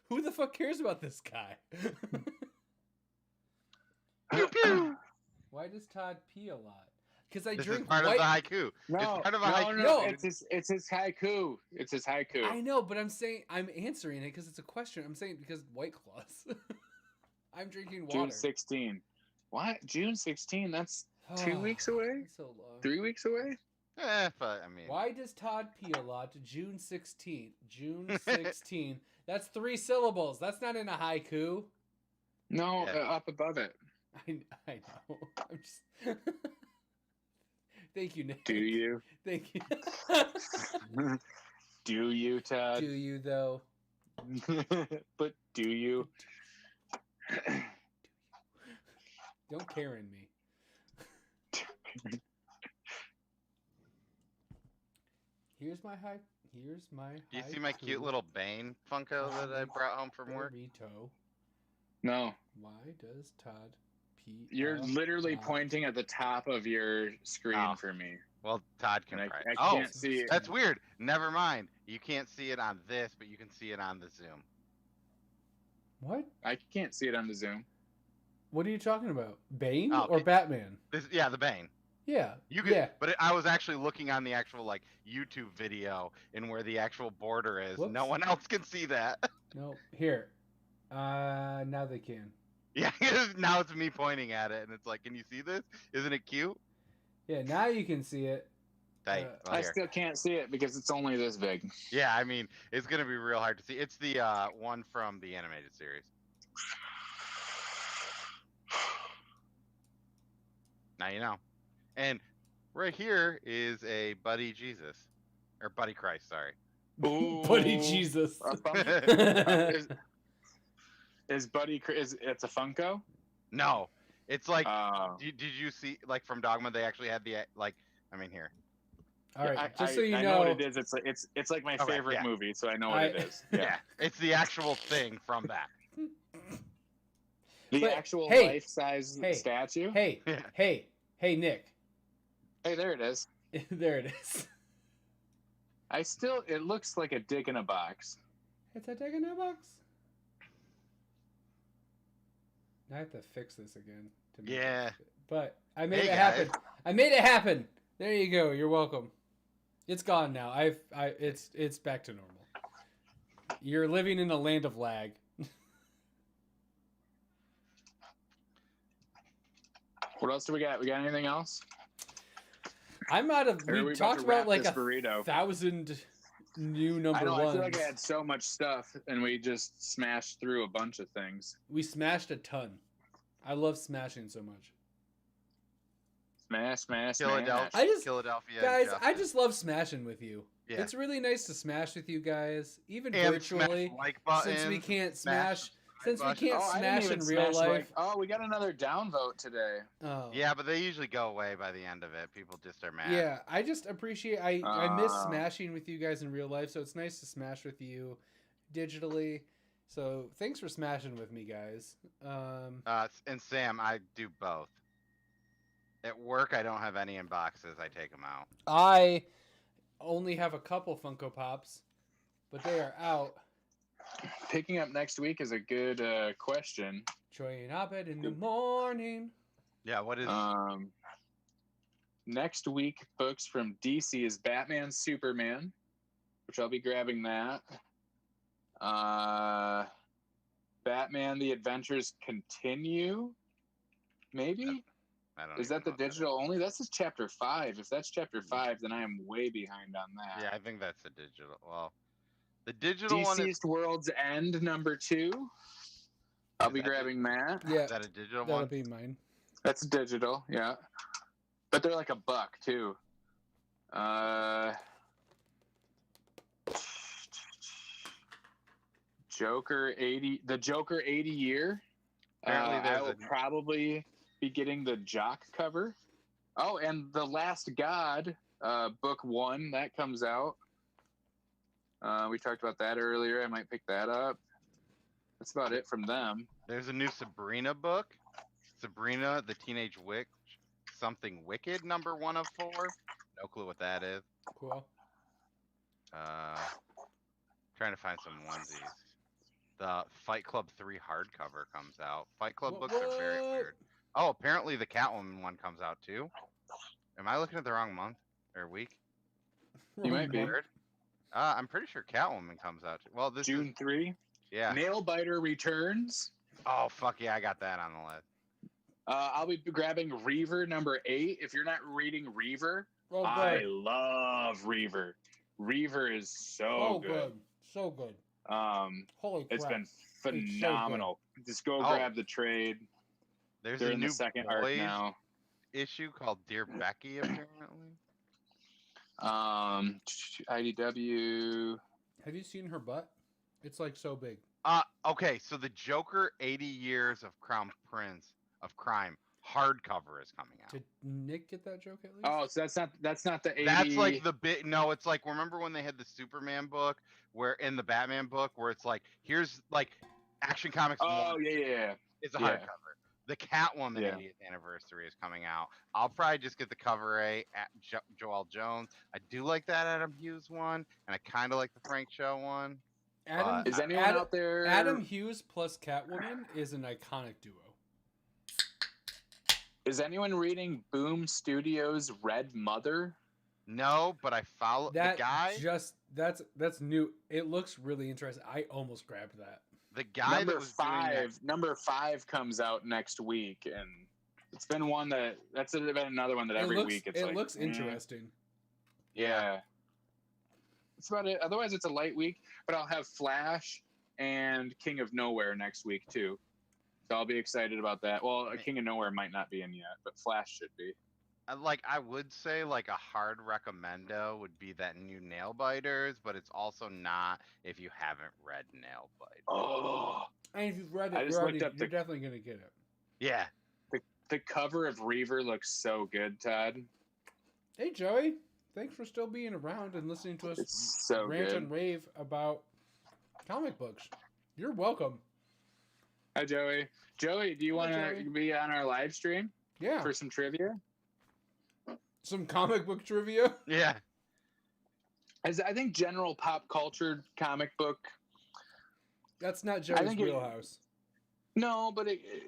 Who the fuck cares about this guy? Pew, pew. Why does Todd pee a lot? because I This drink is part white. of the haiku. No, it's part of a no, haiku. no. dude. It's his haiku. It's his haiku. I know, but I'm answering it because it's a question. I'm saying because White Claws. I'm drinking water. June 16. What? June 16? That's 2 weeks away? It's so long. 3 weeks away? But I mean, Why does Todd pee a lot? June 16th. June 16. That's 3 syllables. That's not in a haiku. No, Yeah. up above it. I know. I'm just. Thank you, Nick. Do you? Thank you. Do you, Todd? Do you though? But do you? Don't Karen me. Here's my high. Here's my. do you see my cute little Bane Funko that I brought home from work? Burrito. No. Why does Todd pee? You're a literally lot? pointing at the top of your screen for me. Well, Todd can And try. I Oh, can't see it. that's weird. Never mind. You can't see it on this, but you can see it on the Zoom. What? I can't see it on the Zoom. What are you talking about? Bane Oh, or Batman? Yeah, the Bane. Yeah. You could, yeah. but I was actually looking on the actual like YouTube video and where the actual border is. Whoops. No one else can see that. No. Here. Now they can. Yeah, now it's me pointing at it, and it's like, can you see this? Isn't it cute? Yeah. Now you can see it. Tight. I still can't see it because it's only this big. Yeah, I mean, it's gonna be real hard to see. It's the one from the animated series. Now you know. And right here is a Buddy Jesus, or Buddy Christ, sorry. Ooh. Buddy Jesus. Is Buddy? It's a Funko? No, it's like. Oh. Did you see like from Dogma? They actually had the like. I mean here. All right. I, just so you I know, what it is. It's like my Okay, favorite yeah. movie, so I know what it is. Yeah, it's the actual thing from that. The But, actual hey, life-size statue. Hey, Yeah. hey, Nick. Hey, there it is. There it is. It looks like a dick in a box. It's a dick in a box. I have to fix this again. To make Yeah. it fit. But I made Hey, it happen. I made it happen. There you go. You're welcome. It's gone now. It's back to normal. You're living in a land of lag. What else do we got? We got anything else? I'm out of. Or are We we talked to wrap about like this 1,000 new number I know. ones. I feel like I had so much stuff, and we just smashed through a bunch of things. We smashed a ton. I love smashing so much. Smash. Philadelphia. I just- Philadelphia. Guys, I Justice. just love smashing with you. Yeah. It's really nice to smash with you guys, even And smash virtually, like button. since we can't smash smash. Since we button. can't I didn't smash even in real smash, life. we got another downvote today. Oh. Yeah, but they usually go away by the end of it. People just are mad. Yeah, I just appreciate. I miss Ah. smashing with you guys in real life, so it's nice to smash with you digitally. So thanks for smashing with me, guys. And Sam, I do both. At work, I don't have any in boxes. I take them out. I only have a couple Funko Pops, but they are out. Picking up next week is a good question. Troy and Abed in the morning. Yeah, what is? Next week, books from DC is Batman, Superman, which I'll be grabbing that. Batman: The Adventures Continue, maybe. I don't Is even that the know what digital only? That's just chapter 5. If that's chapter 5, then I am way behind on that. Yeah, I think that's the digital. Well, the digital one is. Deceased World's End #2. I'll be that grabbing that. Yeah, Is that a digital that'll one? be mine. That's digital, yeah. But they're like $1 too. The Joker 80 year. Apparently there's I will probably be getting the Jock cover. Oh, and The Last God, book 1, that comes out. We talked about that earlier. I might pick that up. That's about it from them. There's a new Sabrina book. Sabrina, the Teenage Witch, something wicked, #1 of 4. No clue what that is. Cool. Trying to find some onesies. The Fight Club 3 hardcover comes out. Fight Club books are very What? weird. Oh, apparently the Catwoman one comes out too. Am I looking at the wrong month or week? You might be. Third? I'm pretty sure Catwoman comes out. Well, this June is 3. yeah. Nailbiter returns. Oh fuck yeah, I got that on the list. I'll be grabbing Reaver number 8. If you're not reading Reaver, Oh, I good. love Reaver. Reaver is so good. So good. Holy crap. It's been It's so good. phenomenal. Just go grab the trade. There's They're a in new the second arc Boys now. issue called Dear Becky, apparently. IDW. Have you seen her butt? It's like so big. Okay, so the Joker 80 Years of Crown Prince of Crime hardcover is coming out. Did Nick get that joke at least? Oh, so that's not the 80. That's like the bit. No, it's like, remember when they had the Superman book where in the Batman book where it's like, here's like Action Comics. Oh, yeah. It's a hardcover. The Catwoman 80th anniversary is coming out. I'll probably just get the cover A at Joel Jones. I do like that Adam Hughes one, and I kind of like the Frank Cho one. Is anyone out there? Adam Hughes plus Catwoman is an iconic duo. Is anyone reading Boom Studios' Red Mother? No, but I follow the guy. That's new. It looks really interesting. I almost grabbed that. The guy number 5 comes out next week, and it's been one that's been another one that every week it looks interesting. Yeah, that's about it. Otherwise, it's a light week. But I'll have Flash and King of Nowhere next week too, so I'll be excited about that. Well, King of Nowhere might not be in yet, but Flash should be. I would say like a hard recommendo would be that new Nail Biters, but it's also not if you haven't read Nail Biters. Oh, and if you've read it, you're definitely gonna get it. Yeah. The cover of Reaver looks so good, Todd. Hey Joey, thanks for still being around and listening to us rant and rave about comic books. You're welcome. Hi Joey. Joey, do you want to be on our live stream? Yeah. For some trivia? Some comic book trivia? Yeah. I think general pop culture comic book. That's not Joey's wheelhouse. No, but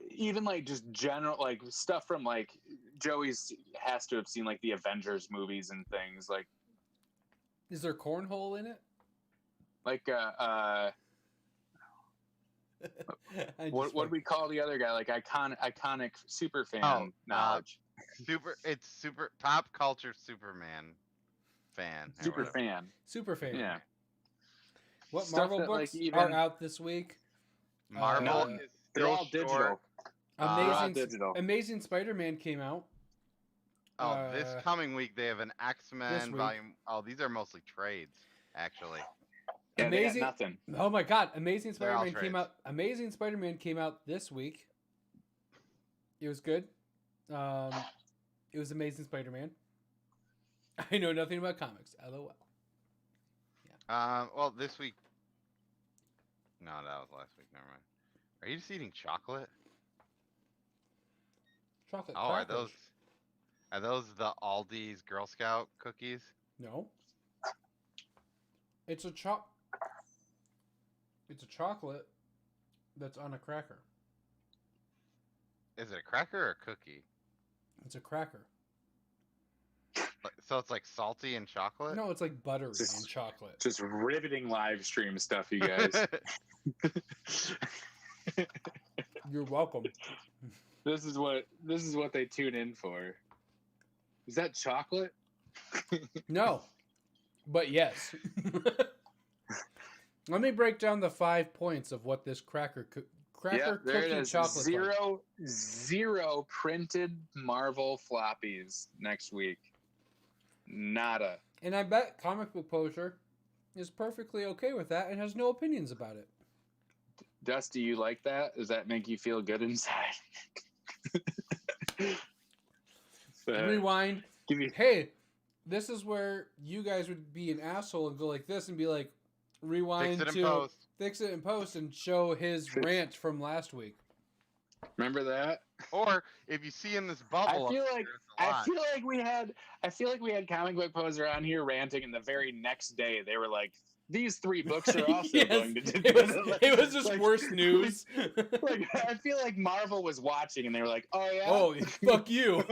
even like just general like stuff from like Joey's has to have seen like the Avengers movies and things like. Is there cornhole in it? Like what do we call the other guy? Like iconic super fan knowledge. It's super pop culture Superman fan. Super fan. Yeah. What Marvel books are out this week? Marvel is they're all digital. Amazing Spider-Man came out. This coming week they have an X-Men volume. Oh, these are mostly trades, actually. Yeah, they got nothing. Oh my God! Amazing Spider-Man came out. Amazing Spider-Man came out this week. It was good. It was Amazing Spider-Man. I know nothing about comics. LOL. Yeah. Well, this week. No, that was last week. Never mind. Are you just eating chocolate? Chocolate. Oh, crackers. Are those the Aldi's Girl Scout cookies? No. It's a chocolate that's on a cracker. Is it a cracker or a cookie? It's a cracker. So it's like salty and chocolate? No, it's like buttery and chocolate. Just riveting live stream stuff, you guys. You're welcome. This is what they tune in for. Is that chocolate? No. But yes. Let me break down the 5 points of what this cracker cookie chocolate. Zero printed Marvel floppies next week. Nada. And I bet Comic Book Poser is perfectly okay with that and has no opinions about it. Dusty, you like that? Does that make you feel good inside? Rewind. Hey, this is where you guys would be an asshole and go like this and be like, rewind fix it in post and show his rant from last week. Remember that? Or if you see in this bubble, I feel like we had Comic Book Poser on here ranting, and the very next day they were like, these 3 books are also Yes, going to do it was just like, worse news. Like, I feel like Marvel was watching and they were like, oh, yeah? Oh, fuck you.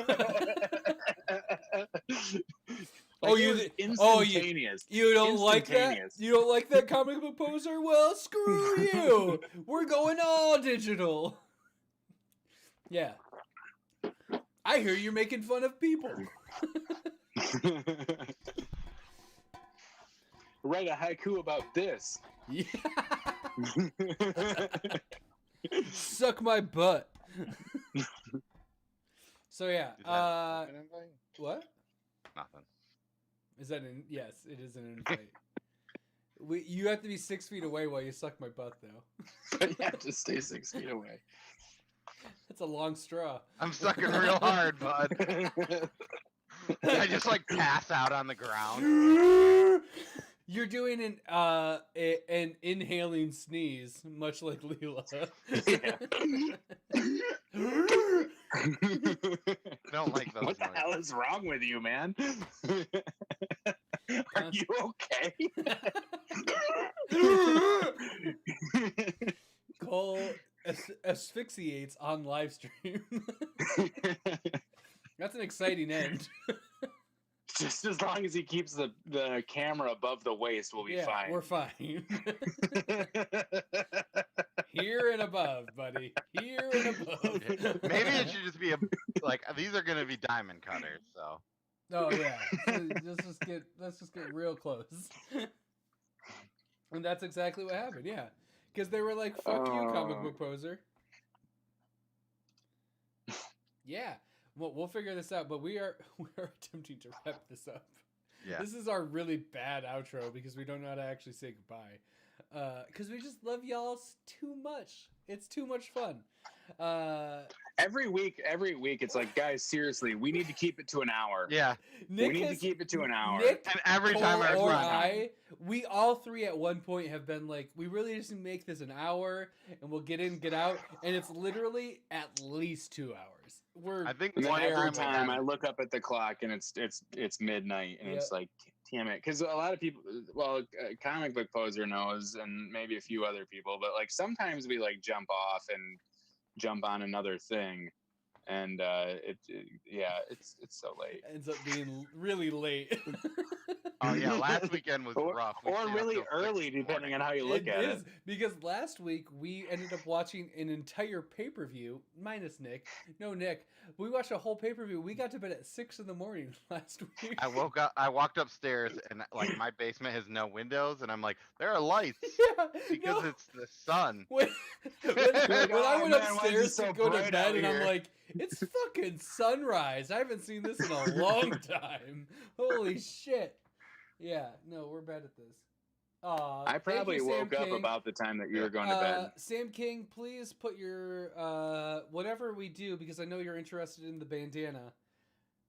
Like, instantaneous. You don't like that? You don't like that, comic book poser? Well, screw you. We're going all digital. Yeah. I hear you're making fun of people. Write a haiku about this. Yeah. Suck my butt. So yeah. What? Nothing. Is that an yes? It is an invite. You have to be 6 feet away while you suck my butt, though. You have to stay 6 feet away. That's a long straw. I'm sucking real hard, bud. I just like pass out on the ground. You're doing an inhaling sneeze, much like Leela. I don't like those. What the hell is wrong with you, man? Are you okay? Cole asphyxiates on live stream. That's an exciting end. Just as long as he keeps the camera above the waist, we'll be fine. We're fine. Here and above, buddy. Here and above. Maybe it should just be like these are gonna be diamond cutters, so. Oh yeah. So let's just get real close. And that's exactly what happened. Yeah, because they were like, "Fuck you, comic book poser." Yeah. Well, we'll figure this out, but we are attempting to wrap this up. Yeah. This is our really bad outro because we don't know how to actually say goodbye. Because we just love y'all too much. It's too much fun. Every week, it's like, guys, seriously, we need to keep it to an hour. Yeah. We need to keep it to an hour. Nick, and every Cole, time or I, we all 3 at one point have been like, we really just make this an hour, and we'll get in, get out, and it's literally at least 2 hours. I think every time I look up at the clock and it's midnight and it's like, damn it, because a lot of people, comic book poser knows, and maybe a few other people, but like sometimes we like jump off and jump on another thing, and it's so late. It ends up being really late. Oh yeah, last weekend was rough. Or really early, depending on how you look at it. It is, because last week we ended up watching an entire pay-per-view, minus Nick. No, Nick. We watched a whole pay-per-view. We got to bed at 6 in the morning last week. I walked upstairs, and like my basement has no windows, and I'm like, there are lights. Yeah, because it's the sun. When I went upstairs to go to bed, and I'm like, it's fucking sunrise. I haven't seen this in a long time. Holy shit. Yeah, no, we're bad at this. I probably woke up about the time that you were going to bed. Sam King, please put your whatever we do, because I know you're interested in the bandana.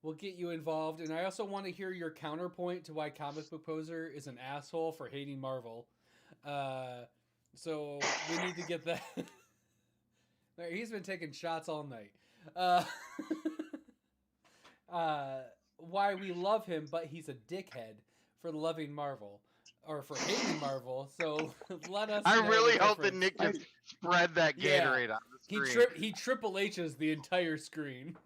We'll get you involved, and I also want to hear your counterpoint to why Comic Book Poser is an asshole for hating Marvel. So we need to get that. He's been taking shots all night. Why we love him, but he's a dickhead for loving Marvel. Or for hating Marvel, so let us know. I really hope that Nick just spread that Gatorade on the screen. He Triple H's the entire screen.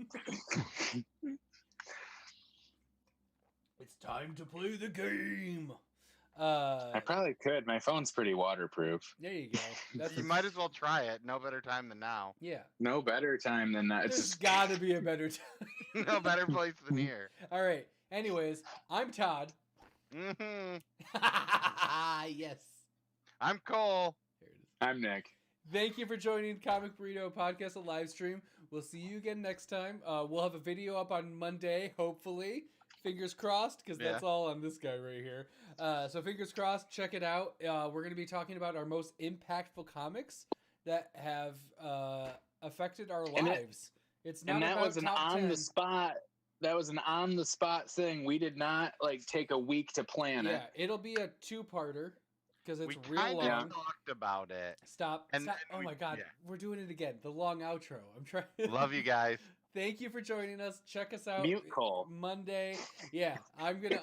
It's time to play the game. I probably could. My phone's pretty waterproof. There you go. You might as well try it. No better time than now. Yeah. No better time than that. There's got to be a better time. No better place than here. All right. Anyways, I'm Todd. Mm-hmm. Yes. I'm Cole. Here it is. I'm Nick. Thank you for joining Comic Burrito Podcast, a live stream. We'll see you again next time. We'll have a video up on Monday, hopefully. Fingers crossed, because that's all on this guy right here. So fingers crossed, check it out. We're going to be talking about our most impactful comics that have affected our lives. It's not that about was an top 10. on the spot. That was an on the spot thing. We did not like take a week to plan it. Yeah, it'll be a 2-parter because it's we real long. We talked about it. Stop. Oh my God, we're doing it again. The long outro. I'm trying. Love you guys. Thank you for joining us. Check us out. Mute Cole. Monday. Yeah, I'm gonna.